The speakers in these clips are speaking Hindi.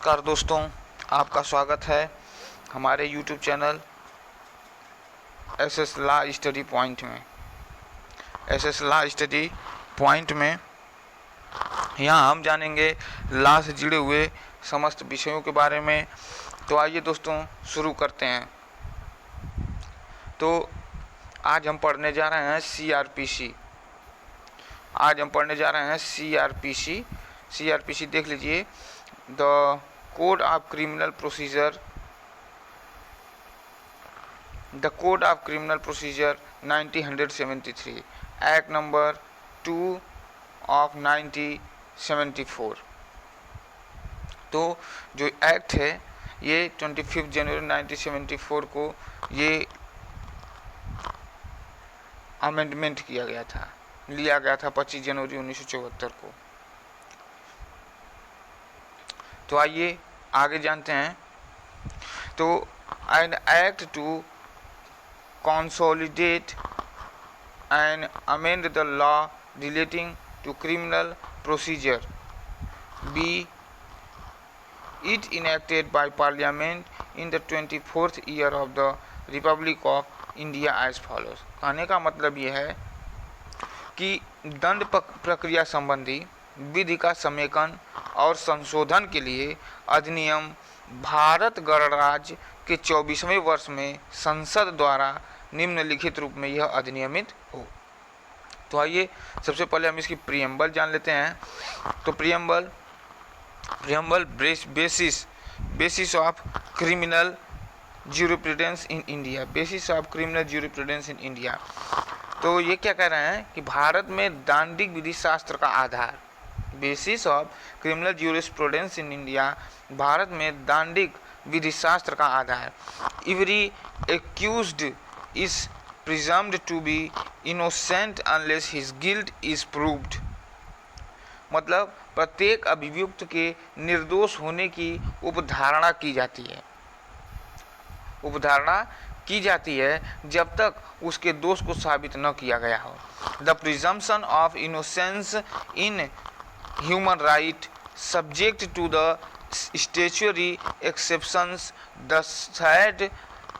नमस्कार दोस्तों, आपका स्वागत है हमारे YouTube channel SS law study point में। एसएस लॉ स्टडी पॉइंट में यहाँ हम जानेंगे लॉ से जुड़े हुए समस्त विषयों के बारे में। तो आइए दोस्तों शुरू करते हैं। तो आज हम पढ़ने जा रहे हैं सीआरपीसी। आज हम पढ़ने जा रहे हैं सीआरपीसी। सीआरपीसी देख लीजिए, the code of criminal procedure, the code of criminal procedure 1973, act number 2 of 1974। तो जो एक्ट है ये 25 जनवरी 1974 को ये अमेंडमेंट किया गया था, लिया गया था 25 जनवरी 1974 को। तो आइए आगे जानते हैं। तो an act to consolidate and amend the law relating to criminal procedure be it enacted by parliament in the 24th year of the republic of India as follows. कहने का मतलब ये है कि दंड प्रक्रिया संबंधी विधि का समेकन और संशोधन के लिए अधिनियम भारत गणराज्य के 24वें वर्ष में संसद द्वारा निम्नलिखित रूप में यह अधिनियमित हो। तो आइए सबसे पहले हम इसकी प्रीएम्बल जान लेते हैं। तो preamble basis of criminal jurisprudence in India, basis of criminal jurisprudence in India. तो ये क्या कह रहे हैं कि भारत में दांडिक विधि शास्त्र का आधार, basis of criminal jurisprudence in India, Bharat में दांडिक विधि शास्त्र का आधार। Every accused is presumed to be innocent unless his guilt is proved. मतलब प्रत्येक अभियुक्त के निर्दोष होने की उपधारणा की जाती है, उपधारणा की जाती है जब तक उसके दोष को साबित न किया गया हो। The presumption of innocence in human right subject to the statutory exceptions the third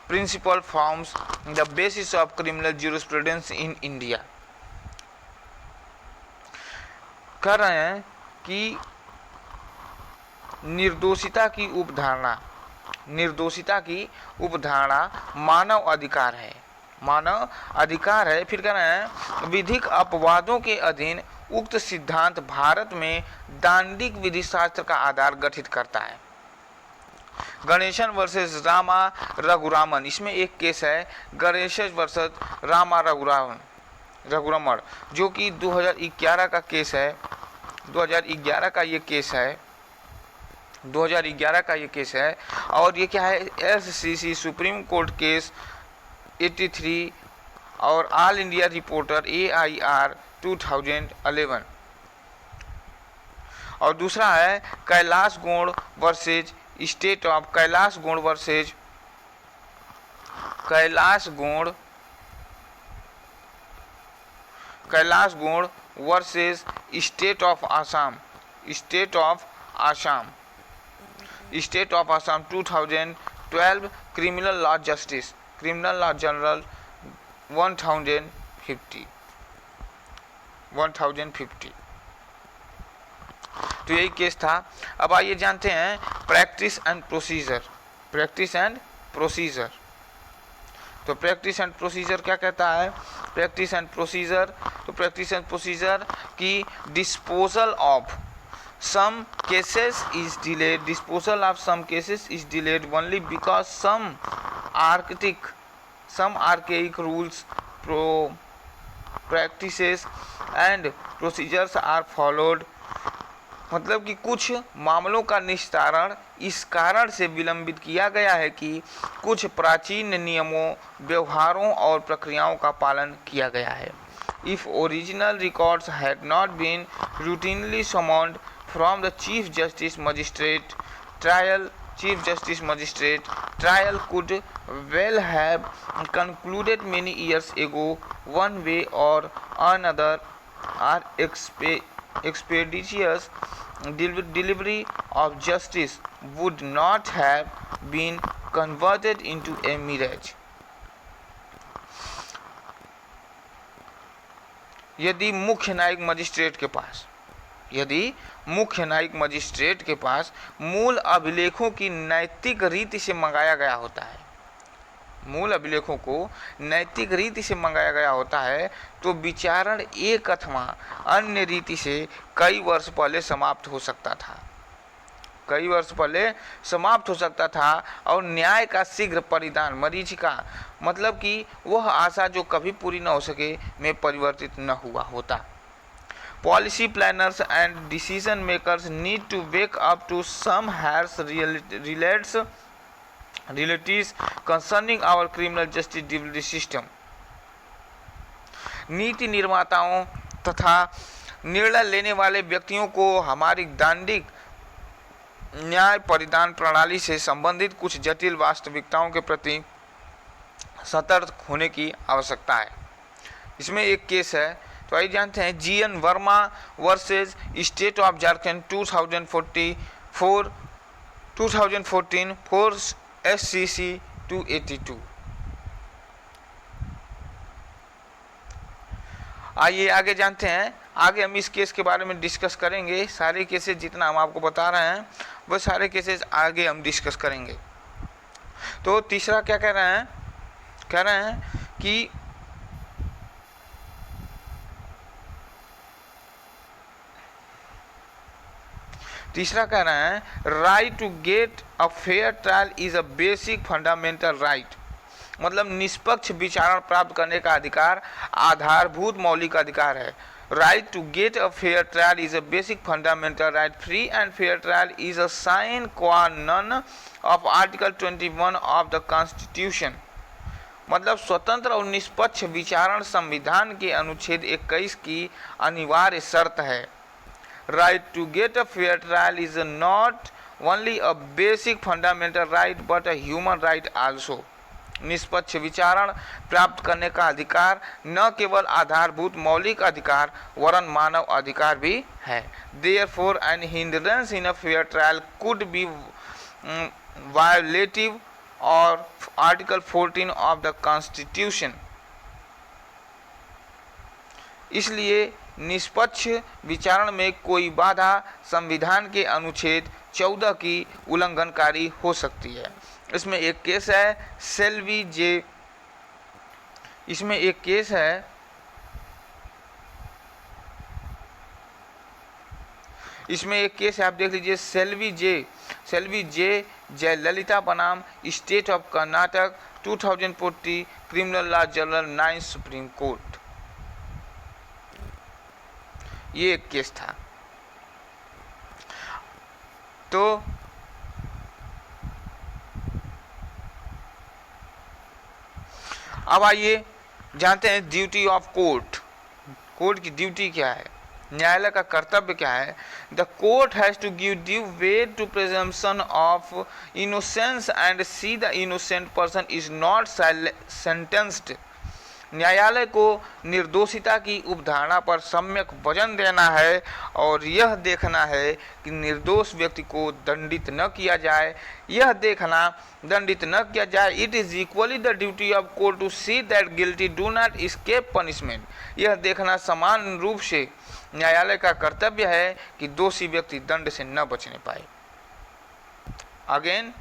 principle forms the basis of criminal jurisprudence in India. कह रहे हैं कि निर्दोषिता की उपधारणा, निर्दोषिता की उपधारणा मानव अधिकार है, मानव अधिकार है। फिर कह रहे हैं विधिक अपवादों के अधीन उक्त सिद्धांत भारत में दांडिक विधि शास्त्र का आधार गठित करता है। गणेशन वर्सेस रामा रघुरामन, इसमें एक केस है गणेशन वर्सेस रामा रघुरामन, जो कि 2011 का केस है। 2011 का ये केस है, 2011 का ये केस है। और ये क्या है, एससीसी सुप्रीम कोर्ट केस 83 और ऑल इंडिया रिपोर्टर AIR 2011। और दूसरा है Kailash Gaur versus state of, Kailash Gaur versus state of Assam, state of Assam 2012 criminal law justice, criminal law journal 1050। तो यही केस था। अब आइए जानते हैं practice and procedure. Practice and procedure, तो प्रैक्टिस एंड प्रोसीजर क्या कहता है? प्रैक्टिस एंड प्रोसीजर, तो प्रैक्टिस एंड प्रोसीजर की disposal of some cases is delayed, disposal of some cases is delayed only because some archaic rules, practices and procedures are followed। मतलब कि कुछ मामलों का निस्तारण इस कारण से विलंबित किया गया है कि कुछ प्राचीन नियमों, व्यवहारों और प्रक्रियाओं का पालन किया गया है। If original records had not been routinely summoned from the Chief Justice Magistrate trial could well have concluded many years ago one way or another are expeditious delivery of justice would not have been converted into a mirage. यदि मुख्य न्यायिक मजिस्ट्रेट के पास मूल अभिलेखों की नैतिक रीति से मंगाया गया होता है, तो विचारण एक अथवा अन्य रीति से कई वर्ष पहले समाप्त हो सकता था और न्याय का शीघ्र परिणाम मरीचिका मतलब कि वह आशा जो कभी पूरी न हो सके में परिवर्तित न हुआ होता. Policy planners and decision makers need to wake up to some harsh realities concerning our criminal justice delivery system. नीति निर्माताओं तथा निर्णय लेने वाले व्यक्तियों को हमारी दांडिक न्याय परिधान प्रणाली से संबंधित कुछ जटिल वास्तविकताओं के प्रति सतर्क होने की आवश्यकता है. इसमें एक केस है, तो आइए जानते हैं. GN Verma versus state of Jharkhand 2014 4 SCC 282. आइए आगे जानते हैं. आगे हम इस केस के बारे में डिस्कस करेंगे. सारे केसेस जितना हम आपको बता रहे हैं वो सारे केसेस आगे हम डिस्कस करेंगे. तो तीसरा क्या कह रहे हैं कि right to get a fair trial is a basic fundamental right. मतलब निष्पक्ष विचारण प्राप्त करने का अधिकार आधारभूत मौलिक अधिकार है. Right to get a fair trial is a basic fundamental right. Free and fair trial is a sine qua non of article 21 of the constitution. मतलब स्वतंत्र और निष्पक्ष विचारण संविधान के अनुच्छेद 21 की अनिवार्य शर्त है. Right to get a fair trial is not only a basic fundamental right but a human right also. निष्पक्ष विचारण प्राप्त करने का अधिकार न केवल आधारभूत मौलिक अधिकार वरन मानव अधिकार भी है. Therefore, an hindrance in a fair trial could be violative of Article 14 of the Constitution. इसलिए निष्पक्ष विचारण में कोई बाधा संविधान के अनुच्छेद 14 की उल्लंघनकारी हो सकती है. इसमें एक केस है सेल्वी जे. आप देख लीजिए. सेल्वी जे जयललिता बनाम state of Karnataka 2040 criminal law journal 9 supreme court. ये एक केस था. तो अब आइए जानते हैं ड्यूटी ऑफ कोर्ट की ड्यूटी क्या है, न्यायालय का कर्तव्य क्या है. The court has to give due weight to presumption of innocence and see the innocent person is not sentenced. न्यायालय को निर्दोषिता की उपधारणा पर सम्यक वजन देना है और यह देखना है कि निर्दोष व्यक्ति को दंडित न किया जाए. It is equally the duty of court to see that guilty do not escape punishment. यह देखना समान रूप से न्यायालय का कर्तव्य है कि दोषी व्यक्ति दंड से न बचने पाए. Again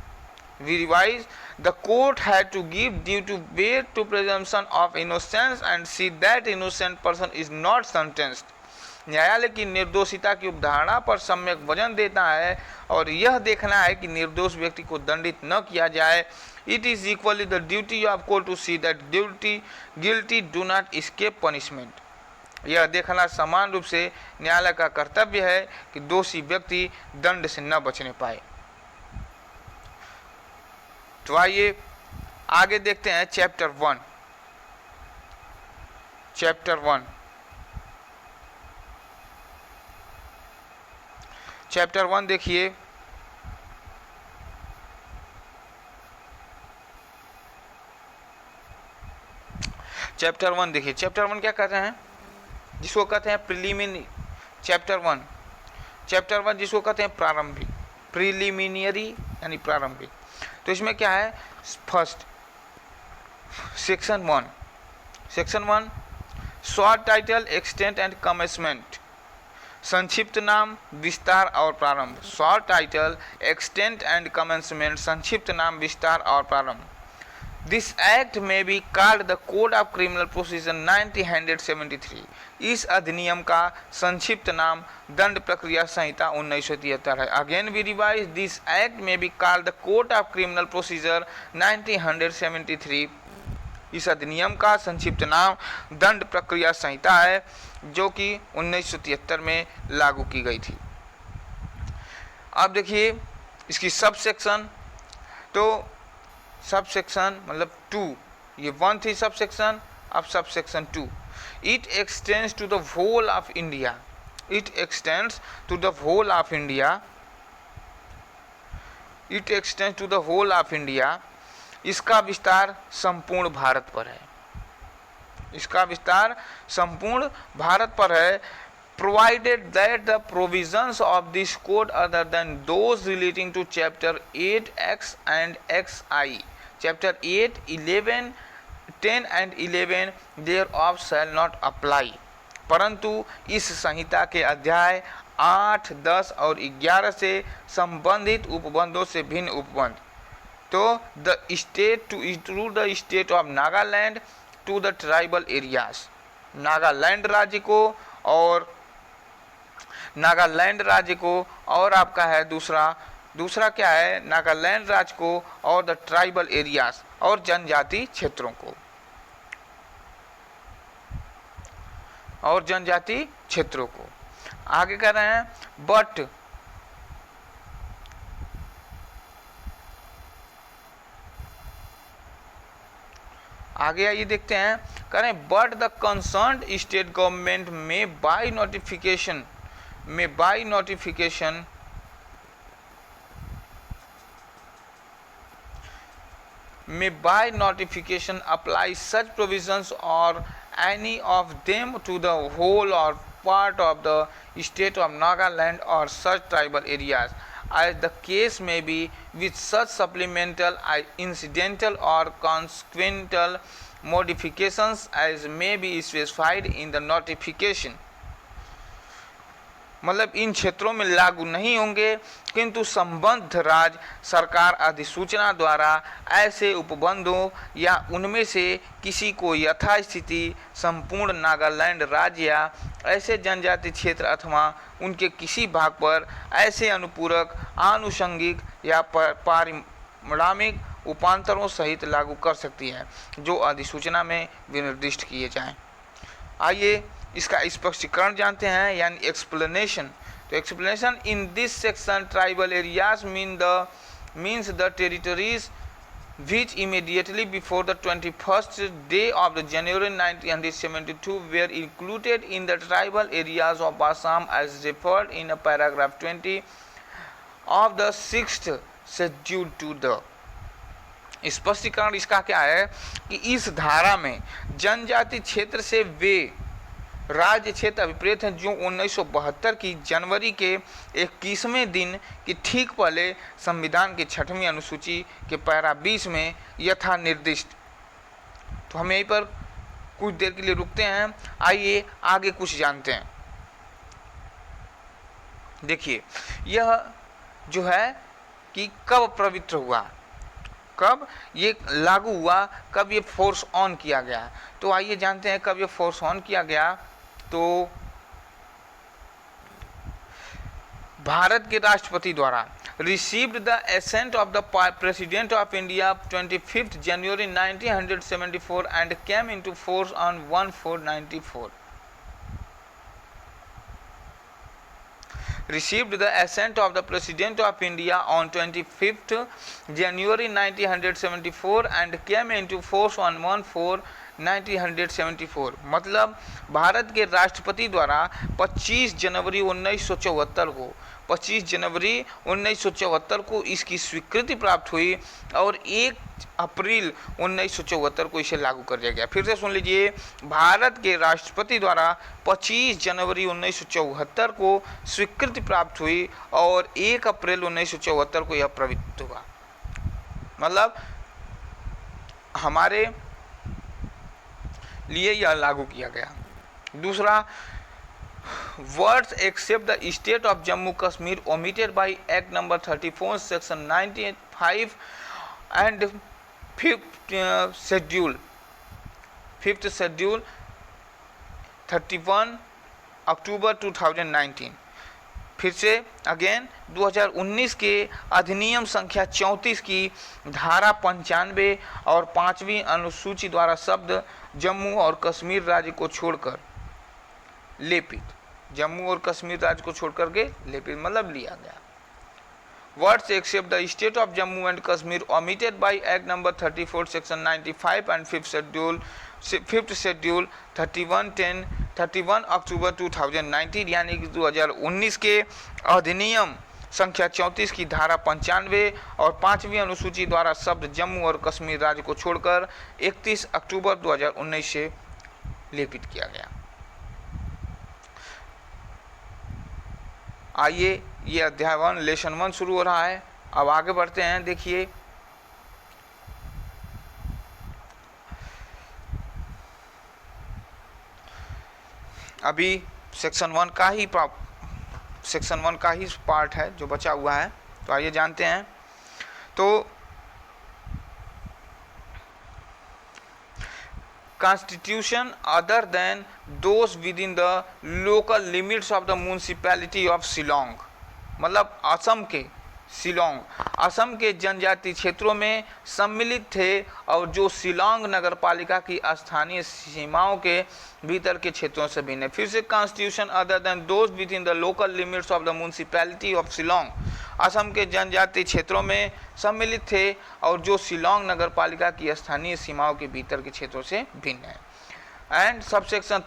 we revise. The court had to give due to weight to presumption of innocence and see that innocent person is not sentenced. न्यायालय की निर्दोषिता की उपधारणा पर सम्यक वजन देता है और यह देखना है कि निर्दोष व्यक्ति को दंडित न किया जाए. It is equally the duty of court to see that guilty do not escape punishment. यह देखना समान रूप से न्यायालय का कर्तव्य है कि दोषी व्यक्ति दंड से न बचने पाए. तो आइए आगे देखते हैं चैप्टर 1. चैप्टर 1 देखिए. चैप्टर 1 क्या कर रहे हैं, जिसको कहते हैं प्रिलिमिनरी. चैप्टर चैप्टर 1 जिसको कहते हैं प्रारंभिक, प्रीलिमिनरी यानी प्रारंभिक। तो इसमें क्या है, first section 1 short title, extent and commencement, संक्षिप्त नाम, विस्तार और प्रारंभ। Short title, extent and commencement, संक्षिप्त नाम, विस्तार और प्रारंभ। This act may be called the code of criminal procedure 1973। इस अधिनियम का संक्षिप्त नाम दंड प्रक्रिया संहिता 1973 है। Again we revise, this act may be called the code of criminal procedure 1973। इस अधिनियम का संक्षिप्त नाम दंड प्रक्रिया संहिता है, जो कि 1973 में लागू की गई थी। अब देखिए इसकी सब सेक्शन, तो सब सेक्शन मतलब 2, ये 1 थी सब सेक्शन, अब sub section 2। It extends to the whole of India, it extends to the whole of India, it extends to the whole of India. इसका विस्तार संपूर्ण भारत पर है, इसका विस्तार संपूर्ण भारत पर है। Provided that the provisions of this code other than those relating to chapter 8X and XI, chapter 8, 11, 10 and 11 thereof shall not apply. परंतु इस संहिता के अध्याय 8, 10 और 11 से संबंधित उपबंधों से भिन्न उपबंध, तो the state to the state of Nagaland to the tribal areas, Nagaland राज्य को और नागालैंड राज्य को और आपका है दूसरा क्या है, नागालैंड राज्य को और द ट्राइबल एरियाज और जनजाति क्षेत्रों को, और जनजाति क्षेत्रों को। आगे कह रहे हैं बट आगे आइए देखते हैं, करें but the concerned state government may by notification apply such provisions or any of them to the whole or part of the state of Nagaland or such tribal areas as the case may be, with such supplemental, incidental or consequential modifications as may be specified in the notification। मतलब इन क्षेत्रों में लागू नहीं होंगे, किंतु संबद्ध राज्य सरकार अधिसूचना द्वारा ऐसे उपबंधों या उनमें से किसी को यथास्थिति संपूर्ण नागालैंड राज्य या ऐसे जनजाति क्षेत्र अथवा उनके किसी भाग पर ऐसे अनुपूरक, आनुषंगिक या पारिणामिक उपांतरों सहित लागू कर सकती है, जो अधिसूचना में विनिर्दिष्ट किए जाएं। आइए इसका स्पष्टीकरण जानते हैं, यानी एक्सप्लेनेशन। तो explanation, in this section tribal areas means the territories which immediately before the 21st day of the January 1972 were included in the tribal areas of Assam as referred in paragraph 20 of the 6th schedule to the। स्पष्टीकरण इसका क्या है कि इस धारा में जनजाति क्षेत्र से वे राज्य क्षेत्र अभिप्रेत हैं जो 1972 की जनवरी के 21वें दिन की ठीक पहले संविधान की 6वीं अनुसूची के पैरा 20 में यथा निर्दिष्ट। तो हम यहीं पर कुछ देर के लिए रुकते हैं, आइए आगे कुछ जानते हैं। देखिए यह जो है कि कब पवित्र हुआ, कब ये लागू हुआ, कब ये फोर्स ऑन किया गया। तो आइए जानते हैं कब ये फोर्स ऑन किया गया। तो भारत के राष्ट्रपति द्वारा received the ascent of the president of India 25 January 1974 and came into force on 1494। received the assent of the President of India on 25th January 1974 and came into force on 14/1974। मतलब भारत के राष्ट्रपति द्वारा 25 जनवरी 1974 को 25 जनवरी 1974 को इसकी स्वीकृति प्राप्त हुई और 1 अप्रैल 1974 को इसे लागू कर दिया गया। फिर से सुन लीजिए, भारत के राष्ट्रपति द्वारा 25 जनवरी 1974 को स्वीकृति प्राप्त हुई और 1 अप्रैल 1974 को यह प्रवृत्त हुआ। मतलब हमारे लिए यह लागू किया गया। दूसरा, words except the state of Jammu Kashmir omitted by act number 34 section 95 and fifth schedule 31 October 2019। फिर से अगेन 2019 के अधिनियम संख्या 34 की धारा 95 और 5वीं अनुसूची द्वारा शब्द जम्मू और कश्मीर राज्य को छोड़कर लेपित, जम्मू और कश्मीर राज्य को छोड़कर के लेपित मतलब लिया गया। Words except the state of Jammu and Kashmir omitted by act number 34 section 95 and fifth schedule 31 October 2019 यानी कि 2019 के अधिनियम संख्या 34 की धारा 95 और 5वीं अनुसूची द्वारा शब्द जम्मू और कश्मीर राज्य को छोड़कर 31 अक्टूबर 2019 से लेपित किया गया। आइए, ये अध्याय 1 लेसन 1 शुरू हो रहा है। अब आगे बढ़ते हैं। देखिए, अभी सेक्शन 1 का ही पार्ट है जो बचा हुआ है, तो आइए जानते हैं। तो Constitution other than those within the local limits of the municipality of Shillong, मतलब असम के शिलोंग, असम के जनजातीय क्षेत्रों में सम्मिलित थे और जो शिलोंग नगर पालिका की स्थानीय सीमाओं के भीतर के क्षेत्रों से भिन्न है। फिर से, constitution other than those with in the local limits of the municipality of Shillong, Assam के जनजातीय क्षेत्रों में सम्मिलित थे और जो शिलोंग नगर पालिका की स्थानीय सीमाओं के भीतर के क्षेत्रों से भिन्न है। एंड सबसेक्शन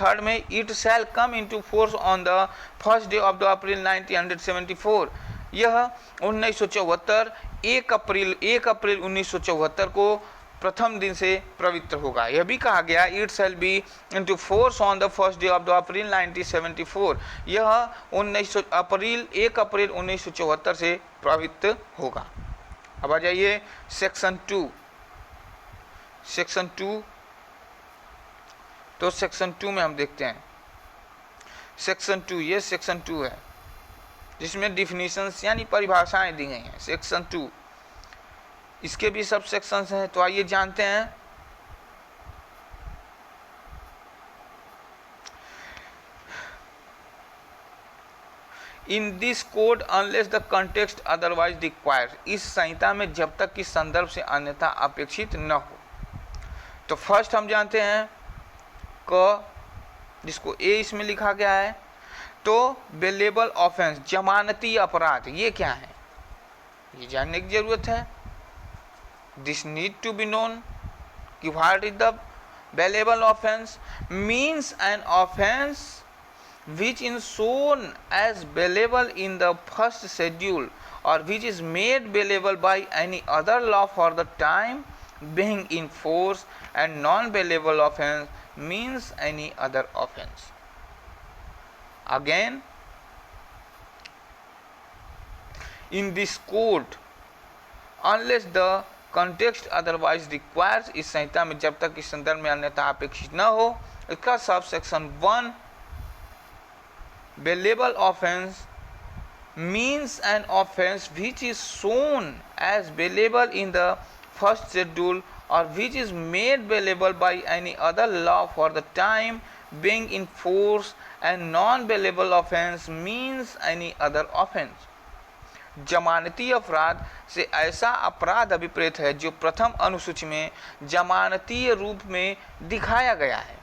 थर्ड में it shall come into force on the first day of the April 1974, यह 1974 1 अप्रैल 1974 को प्रथम दिन से पवित्र होगा। यह भी कहा गया it shall be into force on the first day of the April 1974, यह 1 अप्रैल 1974 से पवित्र होगा। अब आ जाइए सेक्शन 2। तो सेक्शन 2 में हम देखते हैं सेक्शन 2, ये सेक्शन 2 है जिसमें डिफिनीशंस यानी परिभाषाएं दी गई हैं। सेक्शन 2, इसके भी सब सेक्शंस हैं, तो आइए जानते हैं। इन this code unless the context otherwise required, इस संहिता में जब तक कि संदर्भ से अन्यथा अपेक्षित न हो। तो फर्स्ट हम जानते हैं क, जिसको ए इसमें लिखा गया है। तो बेलेबल ऑफेंस, जमानती अपराध, ये क्या है, ये जानने की जरूरत है। This need to be known कि what is the bailable offence. Means an offence which is shown as bailable in the first schedule or which is made bailable by any other law for the time being in force, and non-bailable offense means any other offense. Again, in this code unless the context otherwise requires, इस संहिता में जब तक इस संदर्भ में अन्यथा अपेक्षित न हो, इसका sub section 1 bailable offense means an offense which is shown as bailable in the first schedule or which is made bailable by any other law for the time being in force, and non-bailable offense means any other offense. जमानती अपराध से ऐसा अपराध अभिप्रेत है जो प्रथम अनुसूची में जमानतीय रूप में दिखाया गया है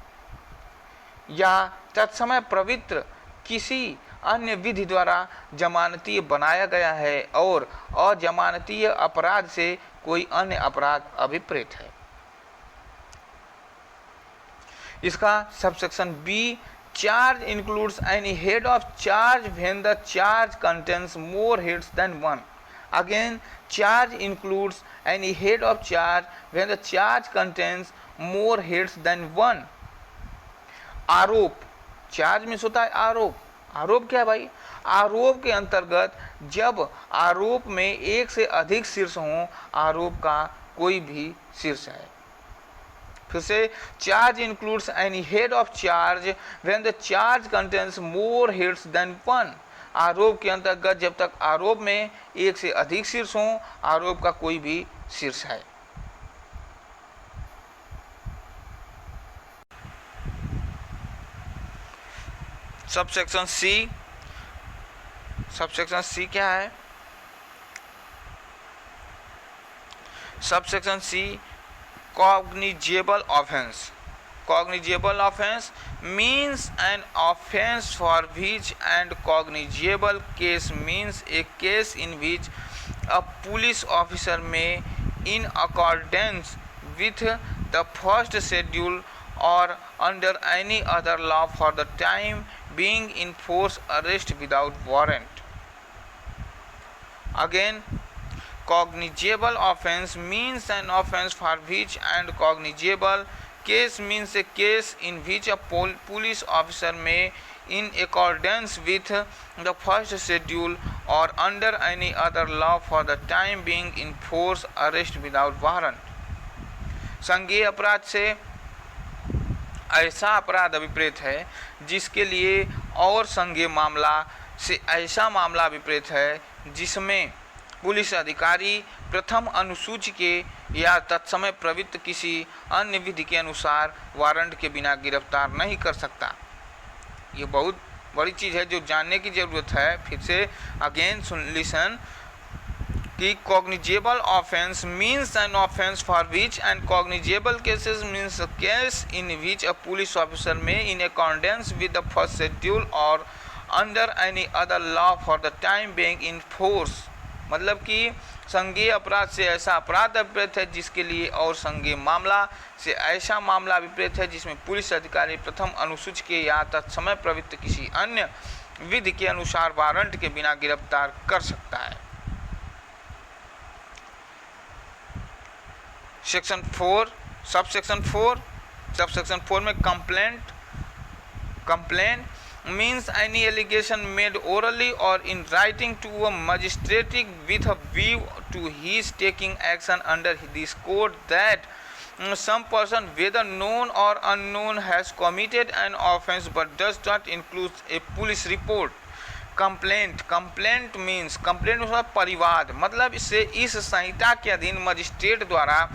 या तत्समय पवित्र किसी अन्य विधि द्वारा जमानतीय बनाया गया है और अजमानतीय अपराध से कोई अन्य अपराध अभिप्रेत है। इसका subsection B Charge includes any head of charge when the charge contains more heads than one. Again, charge includes any head of charge when the charge contains more heads than one. आरोप, चार्ज में होता है आरोप. आरोप क्या है भाई? आरोप के अंतर्गत जब आरोप में एक से अधिक शीर्ष हों, आरोप का कोई भी शीर्ष है. फिर से, charge includes any head of charge when the charge contains more heads than one. आरोप के अंतर्गत जब तक आरोप में एक से अधिक शीर्ष हों, आरोप का कोई भी शीर्ष है. सबसेक्शन सी. सबसेक्शन सी क्या है? Subsection C, cognizable offense. Cognizable offense means an offense for which, and cognizable case means a case in which a police officer may, in accordance with the first schedule or under any other law for the time being in force, arrest without warrant. Again, cognizable offense means an offense for which, and cognizable case means a case in which a police officer may, in accordance with the first schedule or under any other law for the time being in force, arrest without warrant. संज्ञेय अपराध से ऐसा अपराध अभिप्रेत है जिसके लिए और संज्ञेय मामला से ऐसा मामला अभिप्रेत है जिसमें पुलिस अधिकारी प्रथम अनुसूची के या तत्समय प्रवृत्त किसी अन्य विधि के अनुसार वारंट के बिना गिरफ्तार नहीं कर सकता. ये बहुत बड़ी चीज़ है जो जानने की ज़रूरत है. फिर से अगेन लिसन कि cognizable offence means an offence for which, and cognizable cases means a case in which a police officer may, in accordance with the first schedule or under any other law for the time being in force. मतलब कि संज्ञेय अपराध से ऐसा अपराध अभिप्रेत है जिसके लिए और संज्ञेय मामला से ऐसा मामला अभिप्रेत है जिसमें पुलिस अधिकारी प्रथम अनुसूची के या तत्समय प्रवृत्त किसी अन्य विधि के अनुसार वारंट के बिना गिरफ्तार कर सकता है. सेक्शन 4, सबसेक्शन 4 में complaint means any allegation made orally or in writing to a magistrate with a view to his taking action under this code that some person, whether known or unknown, has committed an offence but does not include a police report. Complaint means परिवाद. मतलब इससे इस संहिता के अधीन मजिस्ट्रेट द्वारा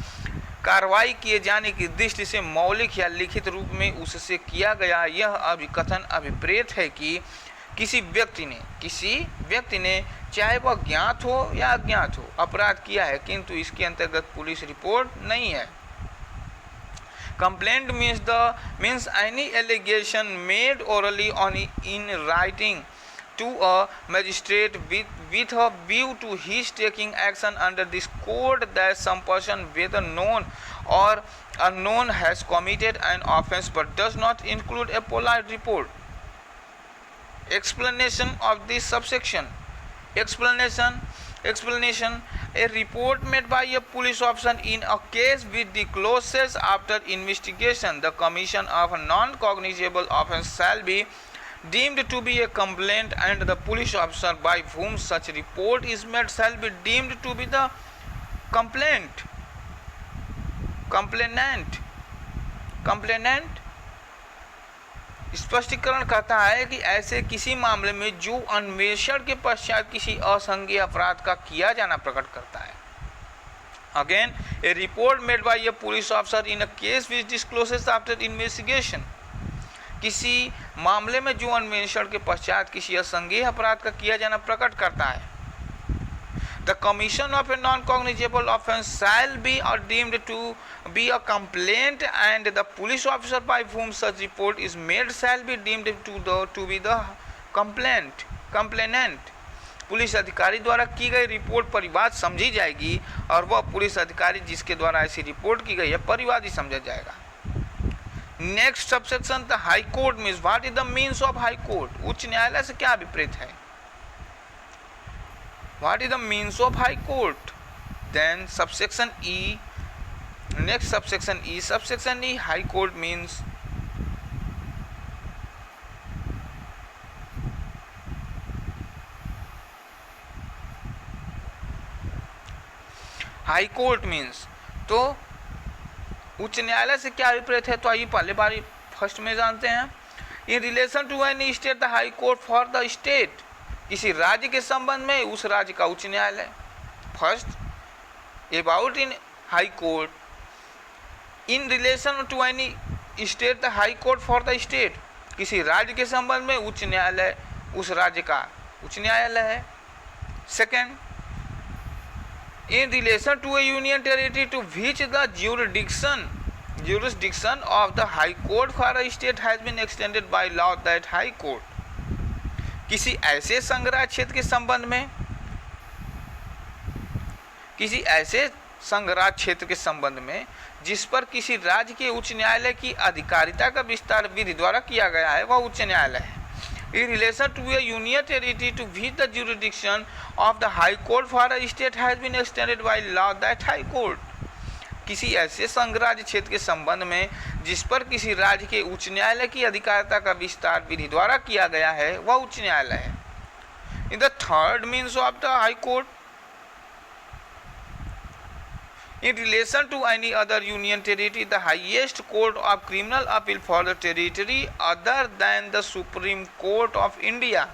कार्रवाई किए जाने की दृष्टि से मौलिक या लिखित रूप में उससे किया गया यह अभिकथन अभिप्रेत है कि किसी व्यक्ति ने चाहे वह ज्ञात हो या अज्ञात हो अपराध किया है, किंतु इसके अंतर्गत पुलिस रिपोर्ट नहीं है. Complaint means any allegation made orally on in writing to a magistrate with a view to his taking action under this code that some person, whether known or unknown, has committed an offence but does not include a police report. Explanation of this subsection. Explanation. A report made by a police officer in a case which discloses after investigation the commission of a non-cognizable offence shall be deemed to be a complaint, and the police officer by whom such report is made shall be deemed to be the complainant. स्पष्टीकरण कहता है कि ऐसे किसी मामले में जो अन्वेषण के पश्चात किसी असंज्ञेय अपराध का किया जाना प्रकट करता है. Again, a report made by a police officer in a case which discloses after investigation. किसी मामले में जो अन्वेषण के पश्चात किसी असंज्ञेय अपराध का किया जाना प्रकट करता है. The commission of a non-cognizable offence shall be deemed to be a complaint, and the police officer by whom such report is made shall be deemed to be the complainant. Police अधिकारी द्वारा की गई रिपोर्ट परिवाद समझी जाएगी और वह पुलिस अधिकारी जिसके द्वारा ऐसी रिपोर्ट की गई है परिवादी समझा जाएगा. Next subsection the high court means what is the means of high court, उच्च न्यायालय से क्या अभिप्रेत है, what is the means of high court. Then subsection E, next subsection E high court means high court means, तो उच्च न्यायालय से क्या अभिप्रेत है, तो आइए पहले बारी फर्स्ट में जानते हैं। In relation to any state the high court for the state, किसी राज्य के संबंध में उस राज्य का उच्च न्यायालय। First about in high court, in relation to any state the high court for the state, किसी राज्य के संबंध में उच्च न्यायालय उस राज्य का उच्च न्यायालय है। Second, in relation to a union territory to which the jurisdiction of the high court for a state has been extended by law that high court, किसी ऐसे संघराज्य क्षेत्र के संबंध में, किसी ऐसे संघराज्य क्षेत्र के संबंध में जिस पर किसी राज्य के उच्च न्यायालय की अधिकारिता का विस्तार विधि द्वारा किया गया है, वह उच्च न्यायालय है। In relation to a union territory to which the jurisdiction of the high court for a state has been extended by law that high court, किसी ऐसे संघराज्य क्षेत्र के संबंध में जिस पर किसी राज्य के उच्च न्यायालय की अधिकारिता का विस्तार विधि द्वारा किया गया है, वह उच्च न्यायालय है। In the third means of the high court, in relation to any other union territory the highest court of criminal appeal for the territory other than the supreme court of India,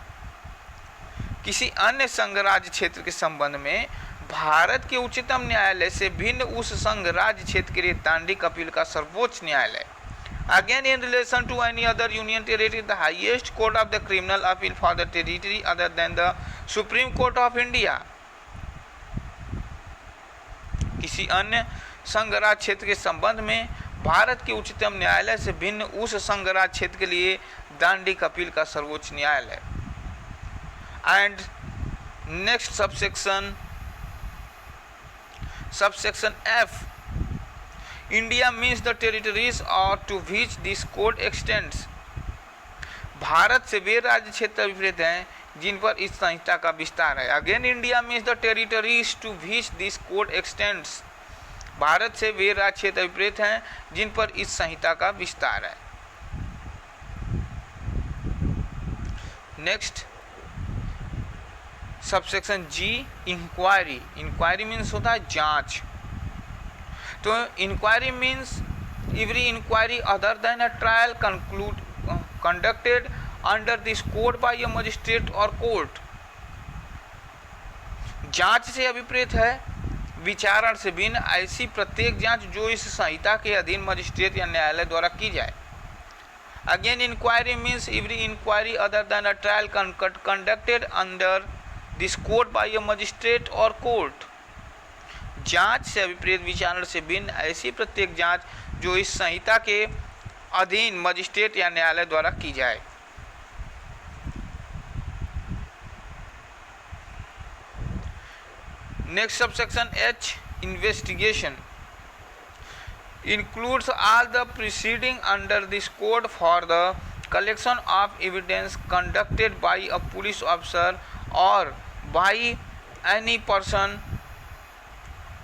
किसी अन्य संघराज्य क्षेत्र के संबंध में भारत के उच्चतम न्यायालय से भिन्न उस संघराज्य क्षेत्र के लिए दांडिक अपील का सर्वोच्च न्यायालय। Again in relation to any other union territory the highest court of the criminal appeal for the territory other than the supreme court of India, किसी अन्य संघराज्य क्षेत्र के संबंध में भारत के उच्चतम न्यायालय से भिन्न उस संघराज्य क्षेत्र के लिए दांडिक अपील का सर्वोच्च न्यायालय। And next subsection F, India means the territories or to which this code extends, भारत से वे राज्य क्षेत्र अभिप्रेत हैं जिन पर इस संहिता का विस्तार है। Again India means the territories to which this code extends, भारत से वे राज्य क्षेत्र अभिप्रेत हैं जिन पर इस संहिता का विस्तार है। Next subsection G, inquiry. Inquiry means होता है जांच। तो inquiry means every inquiry other than a trial conducted under this code by a magistrate और कोर्ट, जांच से अभिप्रेत है विचारण से भिन्न ऐसी प्रत्येक जांच जो इस संहिता के अधीन मजिस्ट्रेट या न्यायालय द्वारा की जाए। Again inquiry means every inquiry other than a trial conducted under this code by a magistrate और कोर्ट, जांच से अभिप्रेत विचारण से भिन्न ऐसी प्रत्येक जांच जो इस संहिता के अधीन मजिस्ट्रेट या न्यायालय द्वारा की जाए। Next subsection H, investigation, includes all the proceeding under this code for the collection of evidence conducted by a police officer or by any person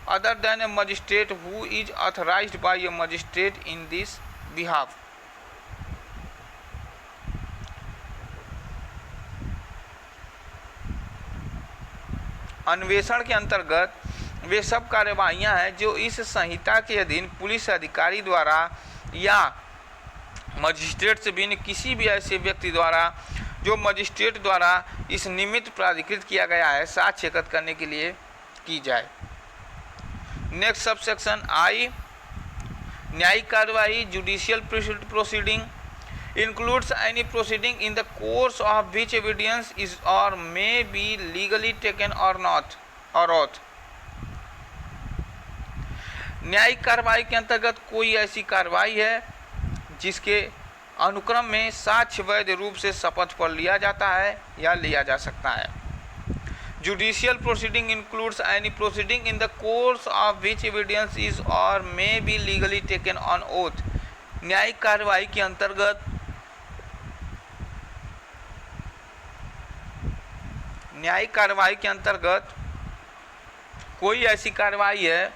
other than a magistrate who is authorized by a magistrate in this behalf. अन्वेषण के अंतर्गत वे सब कार्यवाहियां हैं जो इस संहिता के अधीन पुलिस अधिकारी द्वारा या मजिस्ट्रेट से भिन्न किसी भी ऐसे व्यक्ति द्वारा जो मजिस्ट्रेट द्वारा इस निमित्त प्राधिकृत किया गया है साक्ष्य एकत्र करने के लिए की जाए। नेक्स्ट सबसेक्शन आई, न्यायिक कार्यवाही। Judicial proceeding includes any proceeding in the course of which evidence is or may be legally taken or not or oath, न्यायिक कार्रवाई के अंतर्गत कोई ऐसी कार्रवाई है जिसके अनुक्रम में साक्ष्य वैध रूप से शपथ पर लिया जाता है या लिया जा सकता है। Judicial proceeding includes any proceeding in the course of which evidence is or may be legally taken on oath, न्यायिक कार्रवाई के अंतर्गत कोई ऐसी कार्रवाई है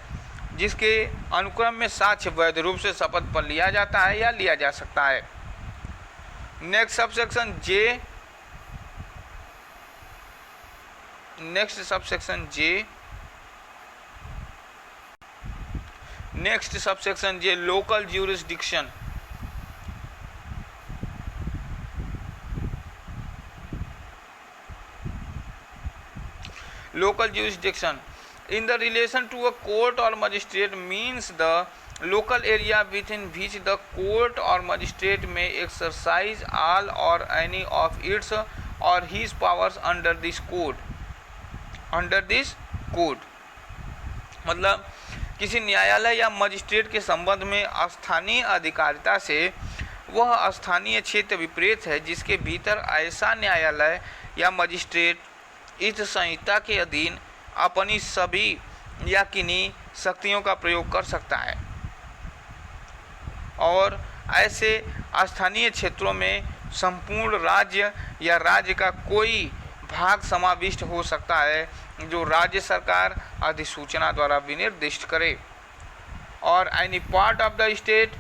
जिसके अनुक्रम में साक्ष्य वैध रूप से शपथ पर लिया जाता है या लिया जा सकता है। Next subsection J local jurisdiction. Local jurisdiction in the relation to a court or magistrate means the local area within which the court or magistrate may exercise all or any of its or his powers under this code। मतलब किसी न्यायालय या मजिस्ट्रेट के संबंध में स्थानीय अधिकारिता से वह स्थानीय क्षेत्र विपरीत है जिसके भीतर ऐसा न्यायालय या मजिस्ट्रेट इस संहिता के अधीन अपनी सभी या किन्हीं शक्तियों का प्रयोग कर सकता है। और ऐसे स्थानीय क्षेत्रों में संपूर्ण राज्य या राज्य का कोई भाग समाविष्ट हो सकता है जो राज्य सरकार अधिसूचना द्वारा विनिर्दिष्ट करे। और any part of the state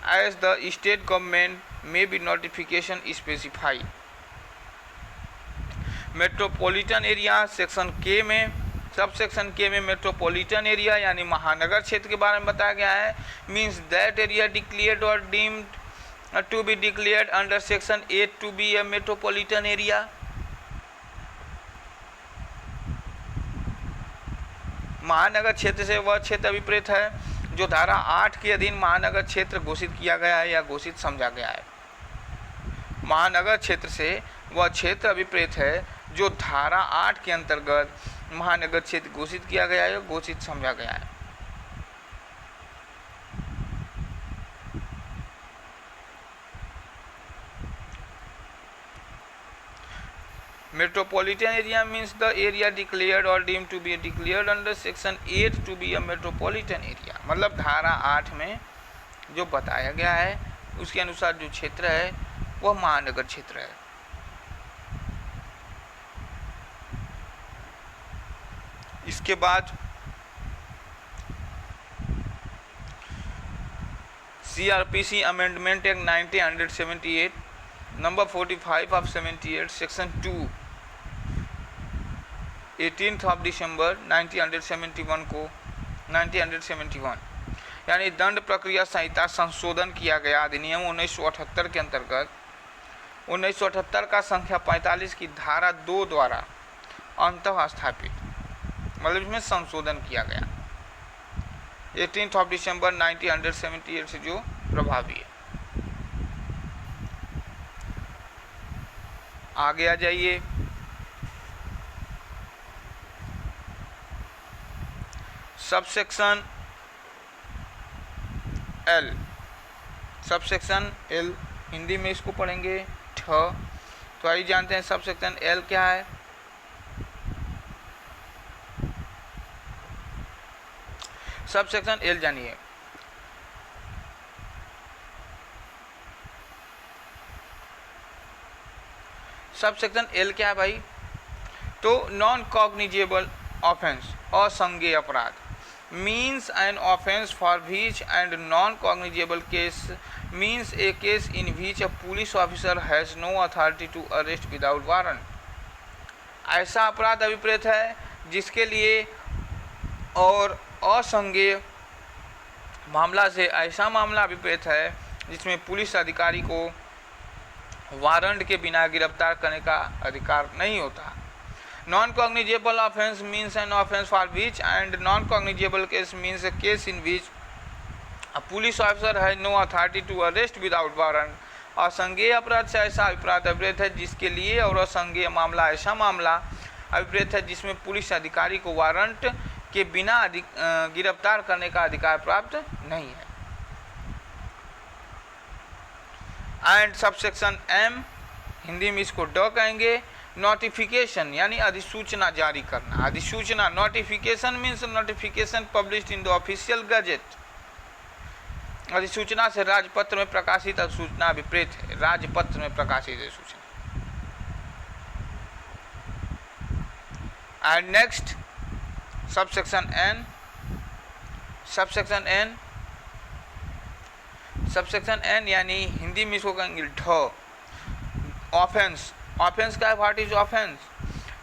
as the state government may by notification specify. Metropolitan area section के में, सब सेक्शन के में मेट्रोपॉलिटन एरिया यानी महानगर क्षेत्र के बारे में बताया गया है। मीन्स दैट एरिया डिक्लेयर्ड और deemed to be declared under section 8 to be a metropolitan area. महानगर क्षेत्र से वह क्षेत्र विपरीत है जो धारा 8 के अधीन महानगर क्षेत्र घोषित किया गया है या घोषित समझा गया है। महानगर क्षेत्र से वह क्षेत्र विपरीत है जो धारा 8 के अंतर्गत महानगर क्षेत्र घोषित किया गया है, घोषित समझा गया है। Metropolitan area means the area declared or deemed to be declared under section 8 to be a metropolitan area। मतलब धारा 8 में जो बताया गया है उसके अनुसार जो क्षेत्र है वह महानगर क्षेत्र है। इसके बाद CRPC amendment act 1978 number 45 of 78 section 2 18 of December 1971 यानी दंड प्रक्रिया संहिता संशोधन किया गया अधिनियम 1978 के अंतर्गत 1978 का संख्या 45 की धारा 2 द्वारा अंतः स्थापित, मतलब इसमें संशोधन किया गया 18 ऑफ दिसंबर 1978 से जो प्रभावी है। आगे आ जाइए। Subsection L, subsection L Hindi में इसको पढ़ेंगे तो आइए जानते हैं सबसेक्शन एल क्या है। सबसेक्शन एल जानिए। सबसेक्शन एल क्या है भाई? तो नॉन कॉग्निजेबल ऑफेंस, असंज्ञेय अपराध, means an offence for which and non cognizable case means a case in which a police officer has no authority to arrest without warrant. ऐसा अपराध अभिप्रेत है जिसके लिए और असंज्ञेय मामला से ऐसा मामला अभिप्रेत है जिसमें पुलिस अधिकारी को वारंट के बिना गिरफ्तार करने का अधिकार नहीं होता। Non cognizable offence means an offence for which and non cognizable case means a case in which a police officer has no authority to arrest without warrant. असंज्ञेय अपराध से ऐसा अपराध अभिप्रेत है जिसके लिए और असंज्ञेय मामला ऐसा मामला अभिप्रेत है जिसमें पुलिस अधिकारी को वारंट के बिना गिरफ्तार करने का अधिकार प्राप्त नहीं है। एंड सबसेक्शन एम, हिंदी में इसको ड कहेंगे, नोटिफिकेशन यानी अधिसूचना जारी करना। अधिसूचना, notification means notification published in the official gazette. अधिसूचना से राजपत्र में प्रकाशित अधिसूचना विपरीत है। राजपत्र में प्रकाशित अधिसूचना। And next subsection N. Subsection N यानी हिंदी में इसको कहेंगे ढ। ऑफेंस। ऑफेंस का what is offence?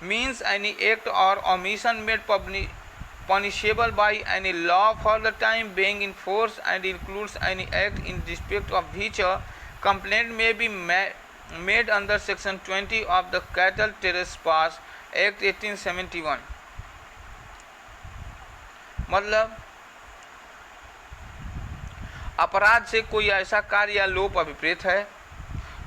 Means any act or omission made punishable by any law for the time being in force and includes any act in respect of which a complaint may be made under section 20 of the Cattle Trespass Act 1871। मतलब अपराध से कोई ऐसा कार्य या लोप अभिप्रेत है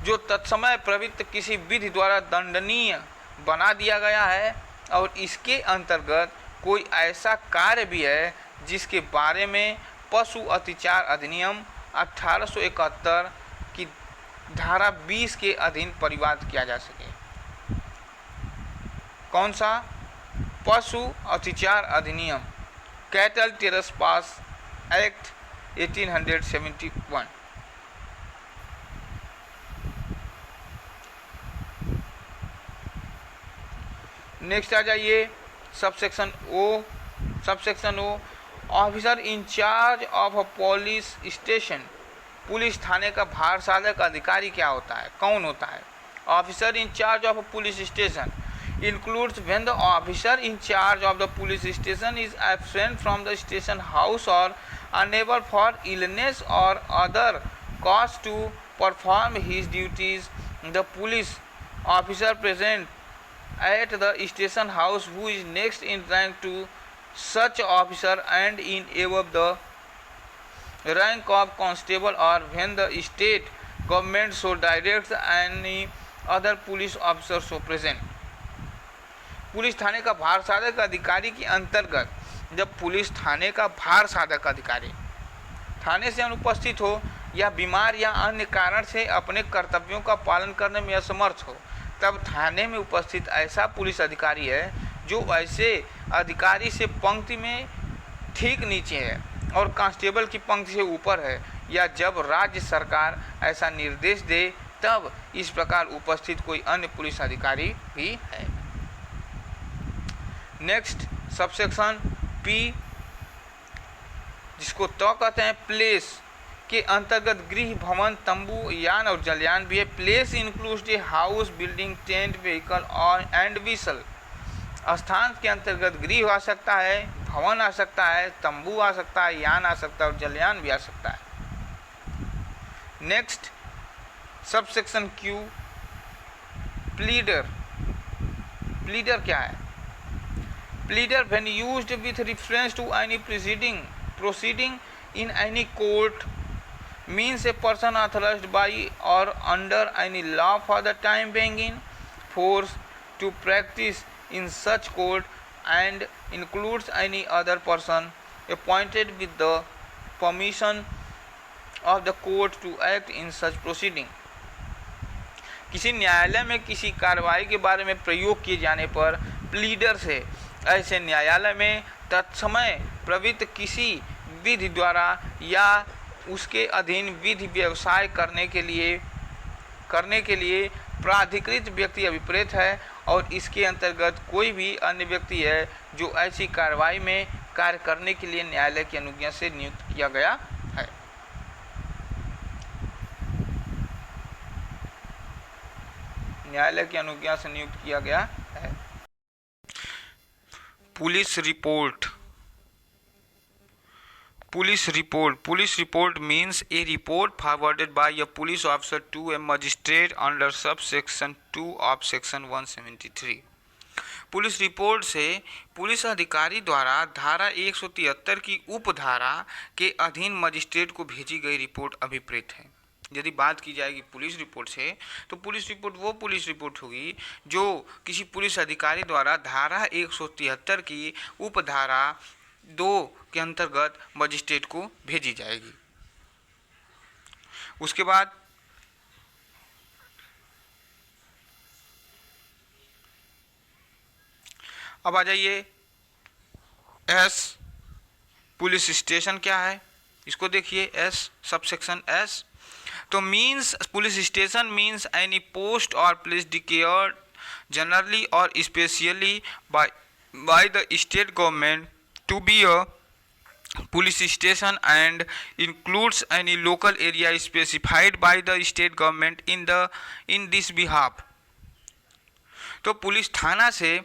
जो तत्समय प्रवृत्त किसी विधि द्वारा दंडनीय बना दिया गया है और इसके अंतर्गत कोई ऐसा कार्य भी है जिसके बारे में पशु अत्याचार अधिनियम 1871 की धारा 20 के अधीन परिवाद किया जा सके। कौन सा? पशु अत्याचार अधिनियम, कैटल टेरेस्पास एक्ट 1871। नेक्स्ट आ जाइए subsection O. Officer in charge of a police station. Police थाने का भार साधक अधिकारी क्या होता है? कौन होता है? Officer in charge of a police station includes when the officer in charge of the police station is absent from the station house or unable for illness or other cause to perform his duties. The police officer present at the station house who is next in rank to such officer and in above the rank of constable, or when the state government so directs any other police officer so present। Police थाने का भार साधक अधिकारी के अंतर्गत जब पुलिस थाने का भार साधक अधिकारी थाने से अनुपस्थित हो या बीमार या अन्य कारण से अपने कर्तव्यों का पालन करने में असमर्थ हो, तब थाने में उपस्थित ऐसा पुलिस अधिकारी है जो ऐसे अधिकारी से पंक्ति में ठीक नीचे है और कांस्टेबल की पंक्ति से ऊपर है, या जब राज्य सरकार ऐसा निर्देश दे तब इस प्रकार उपस्थित कोई अन्य पुलिस अधिकारी भी है। नेक्स्ट सबसेक्शन पी, जिसको तो कहते हैं प्लेस, के अंतर्गत गृह, भवन, तंबू, यान और जलयान भी है। Place includes a house, building, tent, vehicle और एंड व्हीसल। स्थान के अंतर्गत गृह आ सकता है, भवन आ सकता है, तंबू आ सकता है, यान आ सकता है और जलयान भी आ सकता है। Next subsection Q, pleader. Pleader क्या है? Pleader when used with reference to any proceeding in any court means a person authorized by or under any law for the time being in force to practice in such court, and includes any other person appointed with the permission of the court to act in such proceeding। किसी न्यायालय में किसी कार्रवाई के बारे में प्रयोग किए जाने पर प्लीडर से ऐसे न्यायालय में तत्समय प्रवृत्त किसी विधि द्वारा या उसके अधीन विधि व्यवसाय करने के लिए प्राधिकृत व्यक्ति अभिप्रेत है, और इसके अंतर्गत कोई भी अन्य व्यक्ति है जो ऐसी कार्रवाई में कार्य करने के लिए न्यायालय की अनुज्ञा से नियुक्त किया गया है। न्यायालय की अनुज्ञा से नियुक्त किया गया है। Police report. Police report means a report forwarded by a police officer to a magistrate under subsection 2 of section 173। Police report से पुलिस अधिकारी द्वारा धारा 173 की उपधारा के अधीन मजिस्ट्रेट को भेजी गई रिपोर्ट अभिप्रेत है। यदि बात की जाएगी पुलिस रिपोर्ट से, तो पुलिस रिपोर्ट वो पुलिस रिपोर्ट होगी जो किसी पुलिस अधिकारी द्वारा धारा 173 की उपधारा 2 के अंतर्गत मजिस्ट्रेट को भेजी जाएगी। उसके बाद अब आ जाइए एस, पुलिस स्टेशन क्या है? इसको देखिए एस, सबसेक्शन एस। तो means police station means any post और प्लेस डिक्लेयर्ड जनरली और specially by the state government to be a police station and includes any local area specified by the state government in this behalf। तो पुलिस थाना से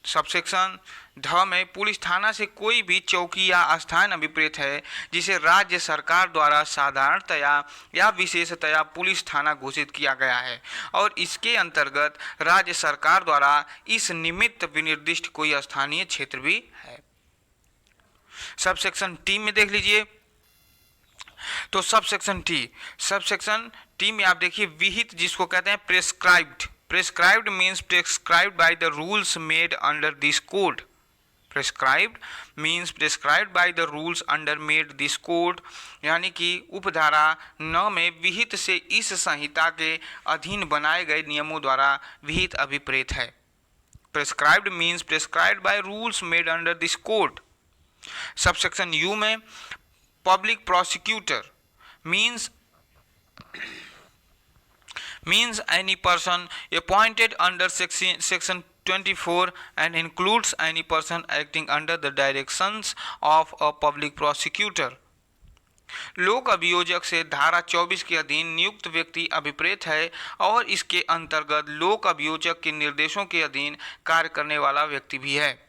सबसेक्शन ध में पुलिस थाना से कोई भी चौकी या स्थान अभिप्रेत है जिसे राज्य सरकार द्वारा साधारणतया या विशेषतया पुलिस थाना घोषित किया गया है और इसके अंतर्गत राज्य सरकार द्वारा इस निमित्त विनिर्दिष्ट कोई स्थानीय क्षेत्र भी है। सबसेक्शन टी में देख लीजिए। तो सबसेक्शन टी में आप देखिए विहित, जिसको कहते हैं prescribed. Prescribed means prescribed by the rules made under this code. Prescribed means prescribed by the rules under made this code, यानी कि उपधारा 9 में विहित से इस संहिता के अधीन बनाए गए नियमों द्वारा विहित अभिप्रेत है। Prescribed means prescribed by rules made under this code. Subsection U में public prosecutor means any person appointed under section 24 and includes any person acting under the directions of a public prosecutor। लोक अभियोजक से धारा 24 के अधीन नियुक्त व्यक्ति अभिप्रेत है और इसके अंतर्गत लोक अभियोजक के निर्देशों के अधीन कार्य करने वाला व्यक्ति भी है।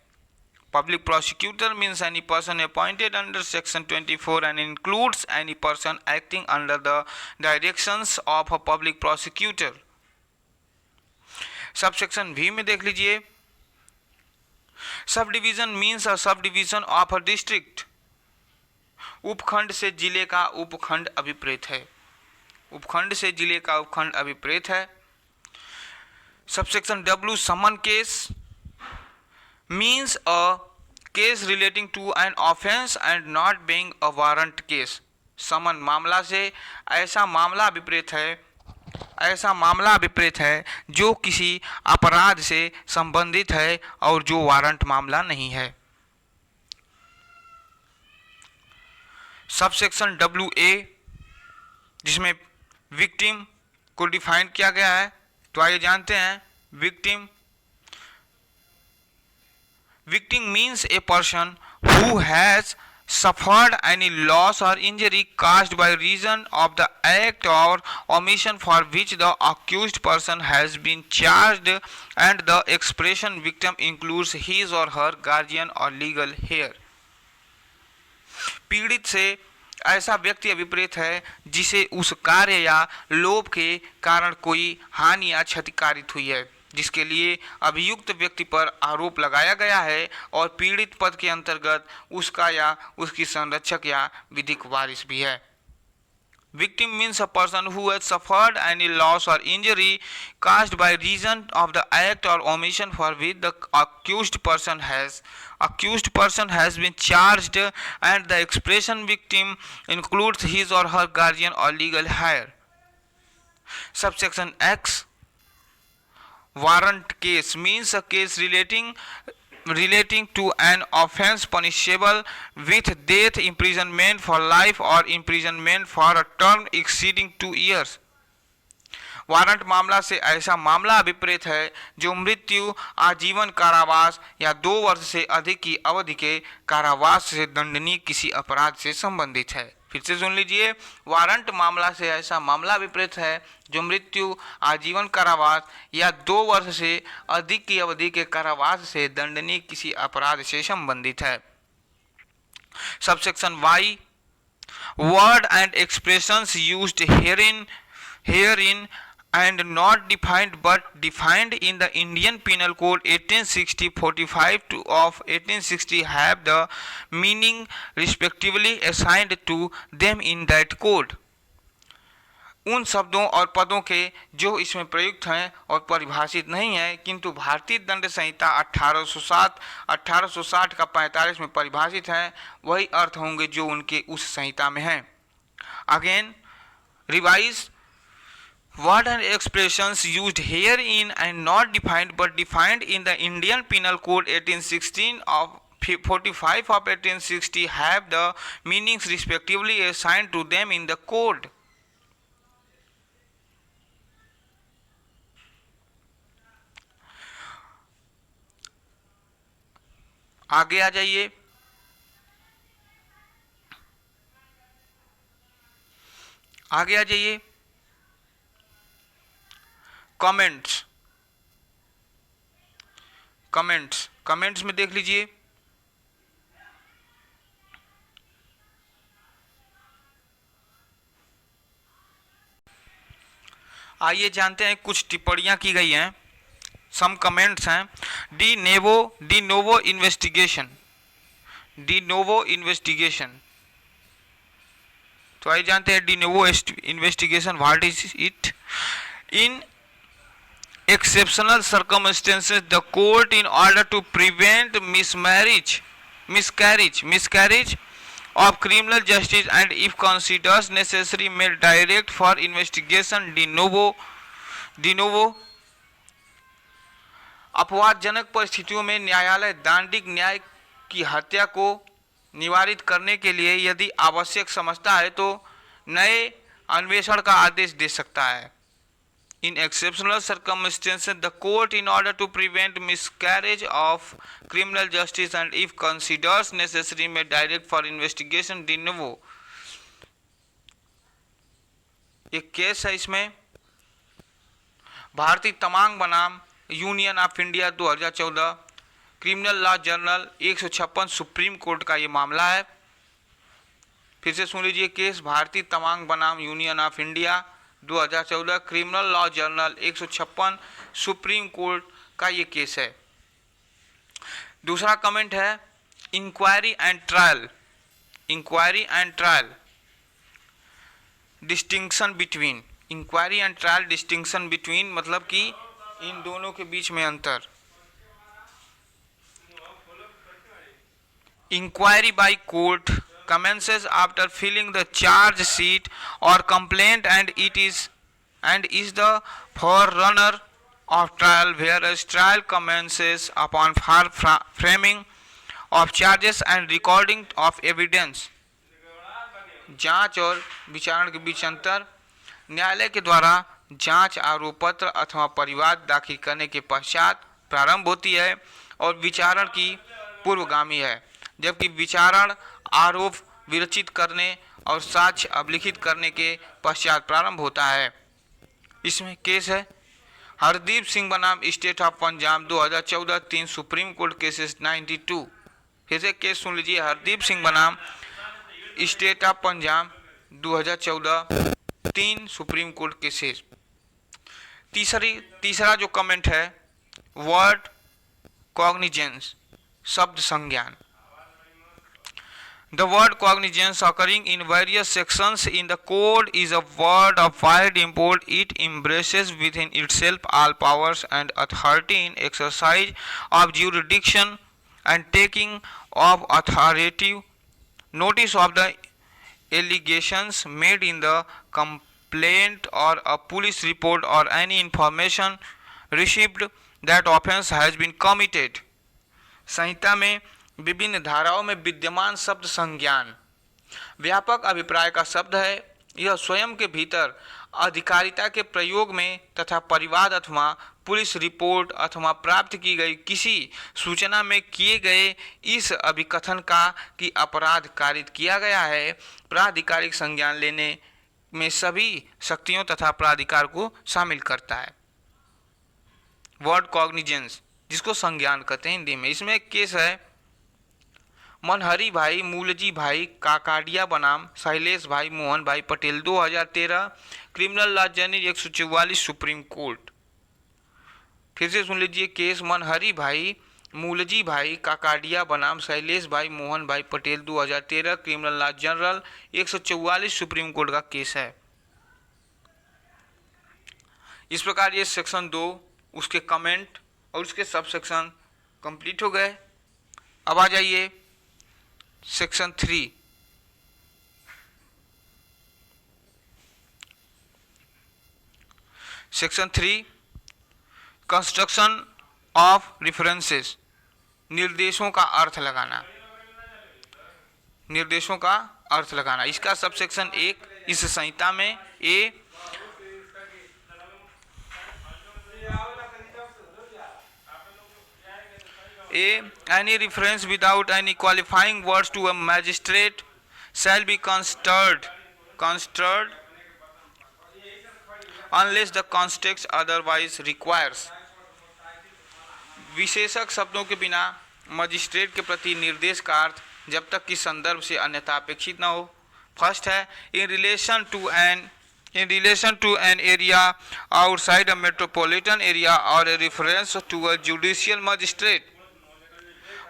Public prosecutor means any person appointed under section 24 and includes any person acting under the directions of a public prosecutor। Subsection V में देख लीजिए। Sub division means a sub division of a district. उपखंड से जिले का उपखंड अभिप्रेत है। उपखंड से जिले का उपखंड अभिप्रेत है। Subsection W summons case means a case relating to an offense and not being a warrant case। समन मामला से ऐसा मामला अभिप्रेत है जो किसी अपराध से संबंधित है और जो वारंट मामला नहीं है। सबसेक्शन WA जिसमें विक्टिम को डिफाइन किया गया है, तो आइए जानते हैं। Victim means a person who has suffered any loss or injury caused by reason of the act or omission for which the accused person has been charged, and the expression victim includes his or her guardian or legal heir। पीड़ित से ऐसा व्यक्ति अभिप्रेत है जिसे उस कार्य या लोभ के कारण कोई हानि या क्षति कारित हुई है जिसके लिए अभियुक्त व्यक्ति पर आरोप लगाया गया है और पीड़ित पद के अंतर्गत उसका या उसकी संरक्षक या विधिक वारिस भी है। Victim means a person who has suffered any loss or injury caused by reason of the act or omission for which the accused person has been charged, and the expression victim includes his or her guardian or legal heir। Subsection X warrant case means a case relating to an offense punishable with death, imprisonment for life or imprisonment for a term exceeding 2 years। Warrant मामला से ऐसा मामला अभिप्रेत है जो मृत्यु, आजीवन कारावास या 2 वर्ष से अधिक की अवधि के कारावास से दंडनीय किसी अपराध से संबंधित है। फिर से सुन लीजिए, वारंट मामला से ऐसा मामला अभिप्रेत है जो मृत्यु, आजीवन कारावास या 2 वर्ष से अधिक की अवधि के कारावास से दंडनीय किसी अपराध से संबंधित है। Subsection Y word and expressions used herein and not defined but defined in the Indian Penal Code 1860-45 of 1860 have the meaning respectively assigned to them in that code। उन शब्दों और पदों के जो इसमें प्रयुक्त हैं और परिभाषित नहीं हैं किंतु भारतीय दंड संहिता 1860 का 45 में परिभाषित हैं, वही अर्थ होंगे जो उनके उस संहिता में हैं। Again revise Word and expressions used herein and not defined but defined in the Indian Penal Code 1860 45 of 1860 have the meanings respectively assigned to them in the code. आगे आ जाइए। आगे आ जाइए। कमेंट्स, कमेंट्स, कमेंट्स में देख लीजिए। आइए जानते हैं, कुछ टिप्पणियां की गई हैं। सम कमेंट्स हैं। De novo investigation, de novo investigation. तो आइए जानते हैं de novo investigation, what is it. In exceptional circumstances the court, in order to prevent miscarriage of criminal justice and if considers necessary, may direct for investigation de novo। अपवादजनक परिस्थितियों में न्यायालय दांडिक न्याय की हत्या को निवारित करने के लिए यदि आवश्यक समझता है तो नए अन्वेषण का आदेश दे सकता है। In exceptional circumstances, the court, in order to prevent miscarriage of criminal justice and if considers necessary, may direct for investigation de novo। एक केस है, इसमें भारतीय तमांग बनाम union of India 2014, criminal law journal 156 supreme court का ये मामला है। फिर से सुन लीजिए केस, भारतीय तमांग बनाम union of India 2014, criminal law journal 156 supreme court का ये केस है। दूसरा कमेंट है inquiry and trial, inquiry and trial distinction between, inquiry and trial distinction between मतलब कि इन दोनों के बीच में अंतर। Inquiry by court commences after filling the charge sheet or complaint and is the forerunner of trial, whereas trial commences upon framing of charges and recording of evidence। जांच और विचारण के बीच अंतर। न्यायालय के द्वारा जांच आरोप पत्र अथवा परिवाद दाखिल करने के पश्चात प्रारंभ होती है और विचारण की पूर्वगामी है, जबकि विचारण आरोप विरचित करने और साक्ष्य अभिलिखित करने के पश्चात प्रारंभ होता है। इसमें केस है हरदीप सिंह बनाम state of Punjab 2014, 3 supreme court cases 92। फिर से केस सुन लीजिए, हरदीप सिंह बनाम state of Punjab 2014, 3 supreme court cases. तीसरा जो कमेंट है वर्ड कॉग्निजेंस, शब्द संज्ञान। The word cognizance occurring in various sections in the code is a word of wide import. It embraces within itself all powers and authority in exercise of jurisdiction and taking of authoritative notice of the allegations made in the complaint or a police report or any information received that offense has been committed। संहिता में विभिन्न धाराओं में विद्यमान शब्द संज्ञान व्यापक अभिप्राय का शब्द है। यह स्वयं के भीतर अधिकारिता के प्रयोग में तथा परिवाद अथवा पुलिस रिपोर्ट अथवा प्राप्त की गई किसी सूचना में किए गए इस अभिकथन का कि अपराध कारित किया गया है, प्राधिकारिक संज्ञान लेने में सभी शक्तियों तथा प्राधिकार को शामिल करता है। वर्ड कॉग्निजेंस जिसको संज्ञान कहते हैं हिंदी में। इसमें एक केस है मनहरी भाई मूलजी भाई काकाडिया बनाम शैलेश भाई मोहन भाई Patel 2013, criminal law journal 144 supreme court. फिर से सुन लीजिए केस मनहरी भाई मूलजी भाई काकाडिया बनाम शैलेश भाई मोहन भाई Patel 2013, criminal law general 144 supreme court का केस है। इस प्रकार ये सेक्शन 2 उसके कमेंट और उसके सब सेक्शन कंप्लीट हो गए। अब आ जाइए section 3। Section 3 construction of references. निर्देशों का अर्थ लगाना, निर्देशों का अर्थ लगाना। इसका सबसेक्शन 1 इस संहिता में any reference without any qualifying words to a magistrate shall be construed unless the context otherwise requires। विशेषक शब्दों के बिना मजिस्ट्रेट के प्रति निर्देश का अर्थ जब तक कि संदर्भ से अन्यथा अपेक्षित न हो। फर्स्ट है in relation to an area outside a metropolitan area or a reference to a judicial magistrate.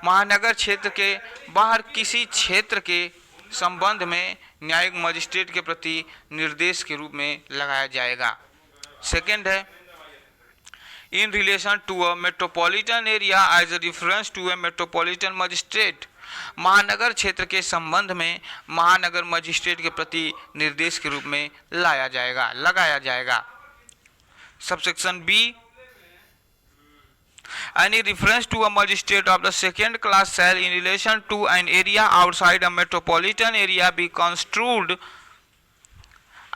महानगर क्षेत्र के बाहर किसी क्षेत्र के संबंध में न्यायिक मजिस्ट्रेट के प्रति निर्देश के रूप में लगाया जाएगा। सेकंड है in relation to a metropolitan area as a reference to a metropolitan magistrate. महानगर क्षेत्र के संबंध में महानगर मजिस्ट्रेट के प्रति निर्देश के रूप में लगाया जाएगा। Subsection B any reference to a magistrate of the second class shall in relation to an area outside a metropolitan area be construed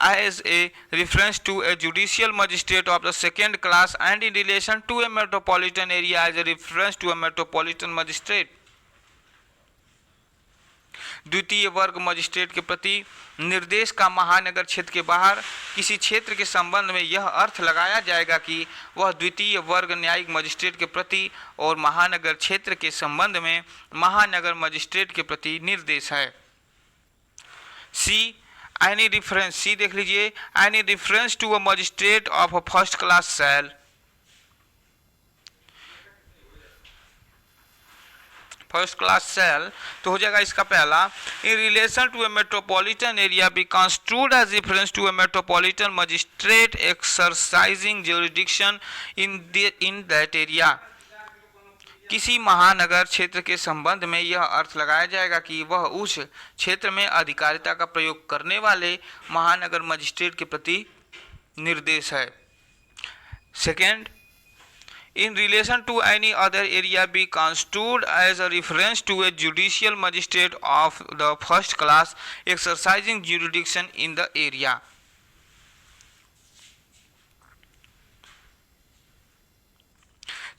as a reference to a judicial magistrate of the second class and in relation to a metropolitan area as a reference to a metropolitan magistrate। द्वितीय वर्ग मजिस्ट्रेट के प्रति निर्देश का महानगर क्षेत्र के बाहर किसी क्षेत्र के संबंध में यह अर्थ लगाया जाएगा कि वह द्वितीय वर्ग न्यायिक मजिस्ट्रेट के प्रति और महानगर क्षेत्र के संबंध में महानगर मजिस्ट्रेट के प्रति निर्देश है। सी देख लीजिए any reference to a magistrate of a first class shall. First class shall तो हो जाएगा इसका पहला in relation to a metropolitan area be construed as reference to a metropolitan magistrate exercising jurisdiction in that area. किसी महानगर क्षेत्र के संबंध में यह अर्थ लगाया जाएगा कि वह उस क्षेत्र में अधिकारिता का प्रयोग करने वाले महानगर मजिस्ट्रेट के प्रति निर्देश है। Second in relation to any other area be construed as a reference to a judicial magistrate of the first class exercising jurisdiction in the area।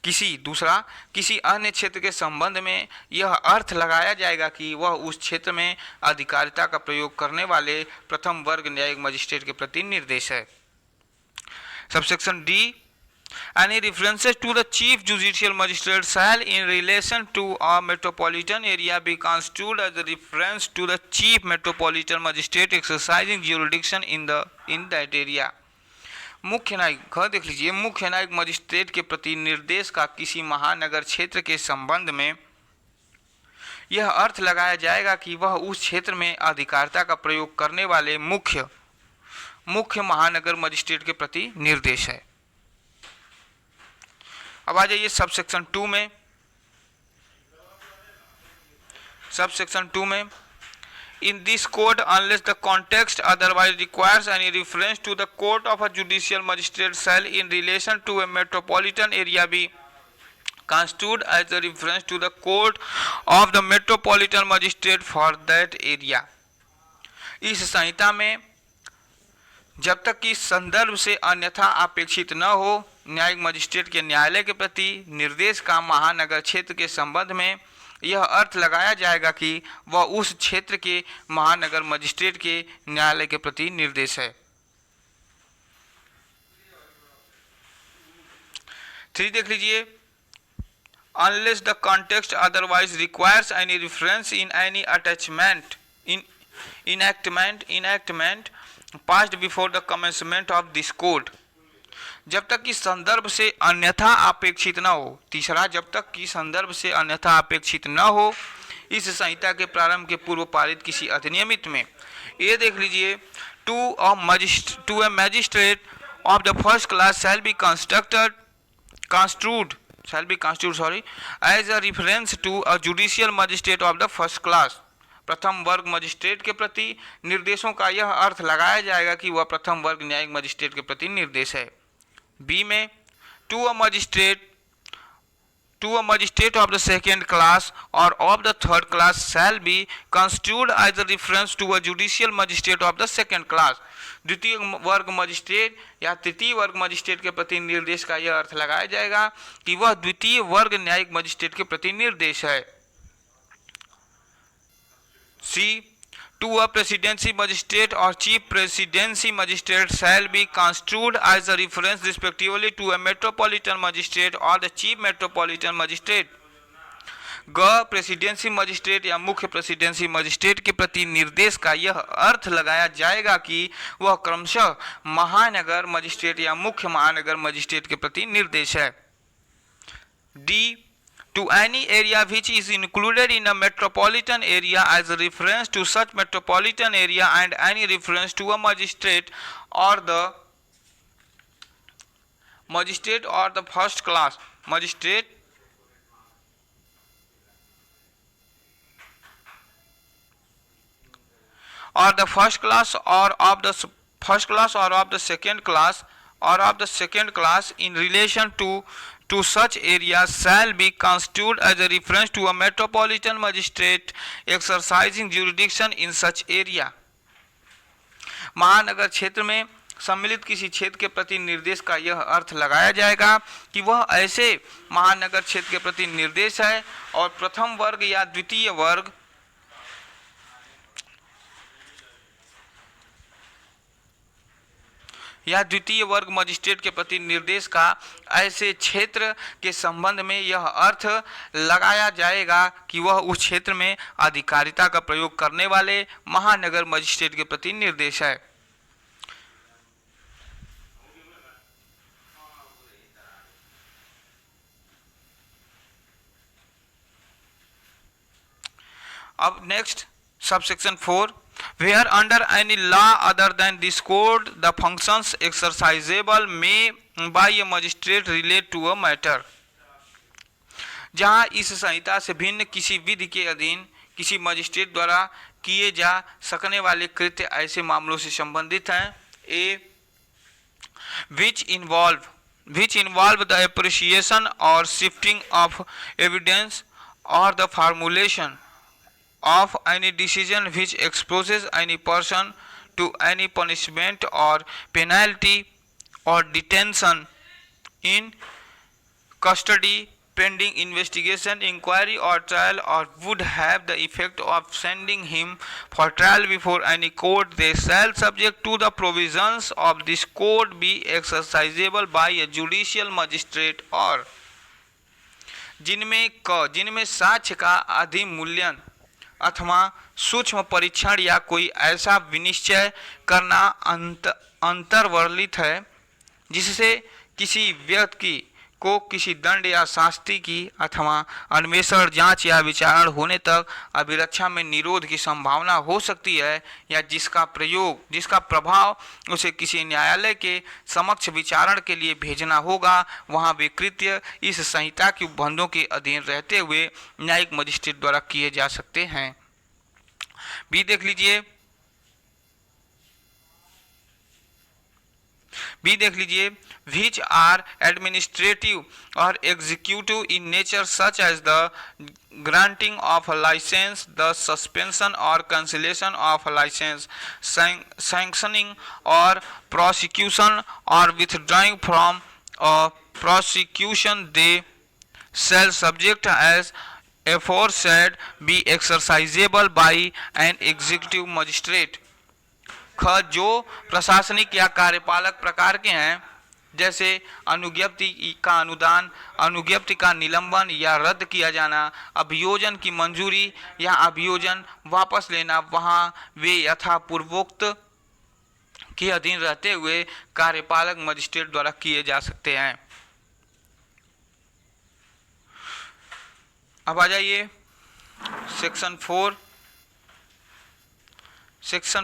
किसी अन्य क्षेत्र के संबंध में यह अर्थ लगाया जाएगा कि वह उस क्षेत्र में अधिकारिता का प्रयोग करने वाले प्रथम वर्ग न्यायिक मजिस्ट्रेट के प्रति निर्देश है। Subsection D any references to the chief judicial magistrate shall in relation to a metropolitan area be construed as a reference to the chief metropolitan magistrate exercising jurisdiction in that area। मुख्य न्यायिक देख लीजिए मुख्य न्यायिक मजिस्ट्रेट के प्रति निर्देश का किसी महानगर क्षेत्र के संबंध में यह अर्थ लगाया जाएगा कि वह उस क्षेत्र में अधिकारिता का प्रयोग करने वाले मुख्य महानगर मजिस्ट्रेट के प्रति निर्देश है। अब आ जाइए सबसेक्शन 2 में। सबसेक्शन 2 में in this code unless the context otherwise requires any reference to the court of a judicial magistrate shall in relation to a metropolitan area be construed as a reference to the court of the metropolitan magistrate for that area. इस संहिता में जब तक कि संदर्भ से अन्यथा अपेक्षित न हो न्यायिक मजिस्ट्रेट के न्यायालय के प्रति निर्देश का महानगर क्षेत्र के संबंध में यह अर्थ लगाया जाएगा कि वह उस क्षेत्र के महानगर मजिस्ट्रेट के न्यायालय के प्रति निर्देश है। 3 देख लीजिए unless the context otherwise requires any reference in any attachment enactment passed before the commencement of this code। जब तक कि संदर्भ से अन्यथा अपेक्षित न हो। तीसरा जब तक कि संदर्भ से अन्यथा अपेक्षित न हो इस संहिता के प्रारंभ के पूर्व पारित किसी अधिनियमित में। ये देख लीजिए to a magistrate of the first class shall be construed as a reference to a judicial magistrate of the first class। प्रथम वर्ग मजिस्ट्रेट के प्रति निर्देशों का यह अर्थ लगाया जाएगा कि वह प्रथम वर्ग न्यायिक मजिस्ट्रेट के प्रति निर्देश है। बी में to a magistrate to a magistrate of the second class or of the third class shall be construed as a reference to a judicial magistrate of the second class. द्वितीय वर्ग मजिस्ट्रेट या तृतीय वर्ग मजिस्ट्रेट के प्रति निर्देश का यह अर्थ लगाया जाएगा कि वह द्वितीय वर्ग न्यायिक मजिस्ट्रेट के प्रति निर्देश है. सी, to a presidency magistrate or chief presidency magistrate shall be construed as a reference respectively to a metropolitan magistrate or the chief metropolitan magistrate. ग, प्रेसिडेंसी मजिस्ट्रेट या मुख्य प्रेसिडेंसी मजिस्ट्रेट के प्रति निर्देश का यह अर्थ लगाया जाएगा कि वह क्रमशः महानगर मजिस्ट्रेट या मुख्य महानगर मजिस्ट्रेट के प्रति निर्देश है. D, to any area which is included in a metropolitan area as a reference to such metropolitan area and any reference to a magistrate or the first class magistrate or the first class or of the first class or of the second class or of the second class in relation to such areas shall be construed as a reference to a metropolitan magistrate exercising jurisdiction in such area. महानगर क्षेत्र में सम्मिलित किसी क्षेत्र के प्रति निर्देश का यह अर्थ लगाया जाएगा कि वह ऐसे महानगर क्षेत्र के प्रति निर्देश है और प्रथम वर्ग या द्वितीय वर्ग या द्वितीय वर्ग मजिस्ट्रेट के प्रति निर्देश का ऐसे क्षेत्र के संबंध में यह अर्थ लगाया जाएगा कि वह उस क्षेत्र में अधिकारिता का प्रयोग करने वाले महानगर मजिस्ट्रेट के प्रति निर्देश है. अब next subsection 4, where under any law other than this code the functions exercisable may by a magistrate relate to a matter. जहां इस संहिता से भिन्न किसी विधि के अधीन किसी मजिस्ट्रेट द्वारा किए जा सकने वाले कृत्य ऐसे मामलों से संबंधित हैं. ए, which involve the appreciation or shifting of evidence or the formulation of any decision which exposes any person to any punishment or penalty or detention in custody pending investigation, inquiry or trial, or would have the effect of sending him for trial before any court, they shall subject to the provisions of this code be exercisable by a judicial magistrate. और जिनमें साक्ष्य का अधिमूल्यन अथवा सूक्ष्म परीक्षण या कोई ऐसा विनिश्चय करना अंतर्वर्लित है जिससे किसी व्यक्ति को किसी दंड या शास्ति की अथवा अन्वेषण, जांच या विचारण होने तक अभिरक्षा में निरोध की संभावना हो सकती है या जिसका प्रभाव उसे किसी न्यायालय के समक्ष विचारण के लिए भेजना होगा, वहां वे कृत्य इस संहिता के उपबंधों के अधीन रहते हुए न्यायिक मजिस्ट्रेट द्वारा किए जा सकते हैं. बी देख लीजिए which are administrative or executive in nature such as the granting of a license, the suspension or cancellation of a license, sanctioning or prosecution or withdrawing from a prosecution, they shall subject as aforesaid be exercisable by an executive magistrate. जो प्रशासनिक या कार्यपालक प्रकार के हैं जैसे अनुज्ञप्ति का अनुदान, अनुज्ञप्ति का निलंबन या रद्द किया जाना, अभियोजन की मंजूरी या अभियोजन वापस लेना, वहां वे यथापूर्वोक्त के अधीन रहते हुए कार्यपालक मजिस्ट्रेट द्वारा किए जा सकते हैं. अब आ जाइए section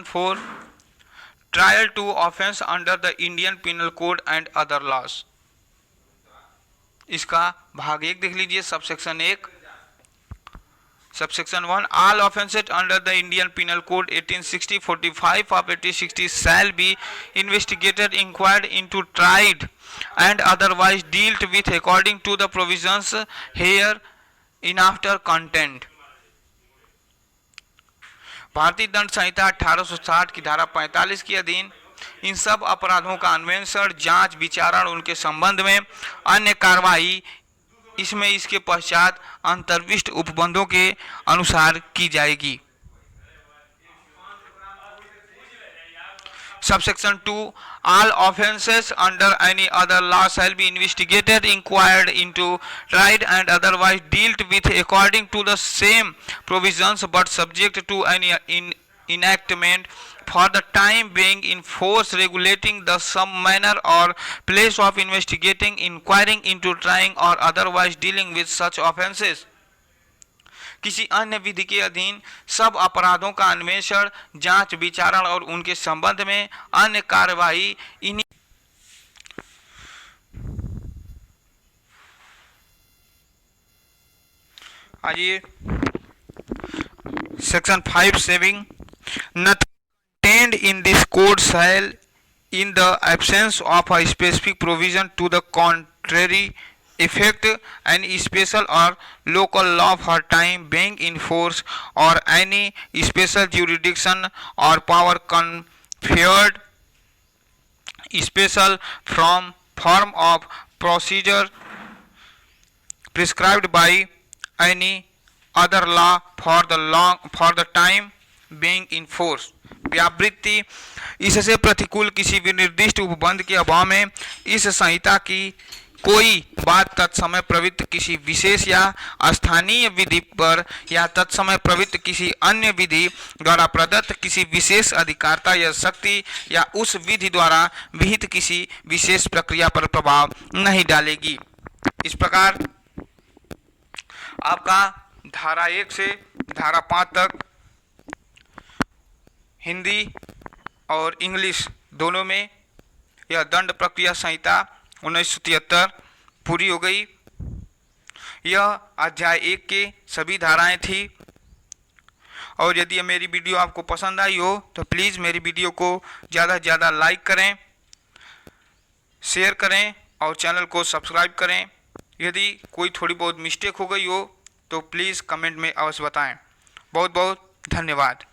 4 trial to offence under the Indian penal code and other laws. इसका भाग 1 देख लीजिए. Subsection 1 Subsection 1. All offences under the Indian Penal Code 1860, 45 of 1860 shall be investigated, inquired into, tried and otherwise dealt with according to the provisions hereinafter contained. भारतीय दंड संहिता 1860 की धारा 45 के अधीन इन सब अपराधों का अन्वेषण, जांच, विचारण, उनके संबंध में अन्य कार्रवाई इसमें इसके पश्चात अंतर्विष्ट उपबंधों के अनुसार की जाएगी। Subsection 2. All offences under any other law shall be investigated, inquired into, tried and otherwise dealt with according to the same provisions, but subject to any enactment for the time being in force regulating the some manner or place of investigating, inquiring into, trying or otherwise dealing with such offences. किसी अन्य विधि के अधीन सब अपराधों का अन्वेषण, जांच, विचारण और उनके संबंध में अन्य कार्यवाही इन्हीं आइए section 5 saving nothing contained in this code shall, in the absence of a specific provision to the contrary effect, any special or local law for time being in force or any special jurisdiction or power conferred special from form of procedure prescribed by any other law for the time being in force. व्यावृत्ति इससे प्रतिकूल किसी भी निर्दिष्ट उपबंध के अभाव में इस संहिता की कोई बात तत्समय प्रवृत्त किसी विशेष या स्थानीय विधि पर या तत्समय प्रवृत्त किसी अन्य विधि द्वारा प्रदत्त किसी विशेष अधिकारता या शक्ति या उस विधि द्वारा विहित किसी विशेष प्रक्रिया पर प्रभाव नहीं डालेगी। इस प्रकार आपका धारा 1 से धारा 5 तक हिंदी और इंग्लिश दोनों में यह दंड प्रक्रिया संहिता 1973 पूरी हो गई। यह अध्याय 1 के सभी धाराएं थी। और यदि मेरी वीडियो आपको पसंद आई हो तो प्लीज़ मेरी वीडियो को ज़्यादा से ज़्यादा लाइक करें, शेयर करें और चैनल को सब्सक्राइब करें। यदि कोई थोड़ी बहुत मिस्टेक हो गई हो तो प्लीज़ कमेंट में अवश्य बताएं। बहुत बहुत धन्यवाद।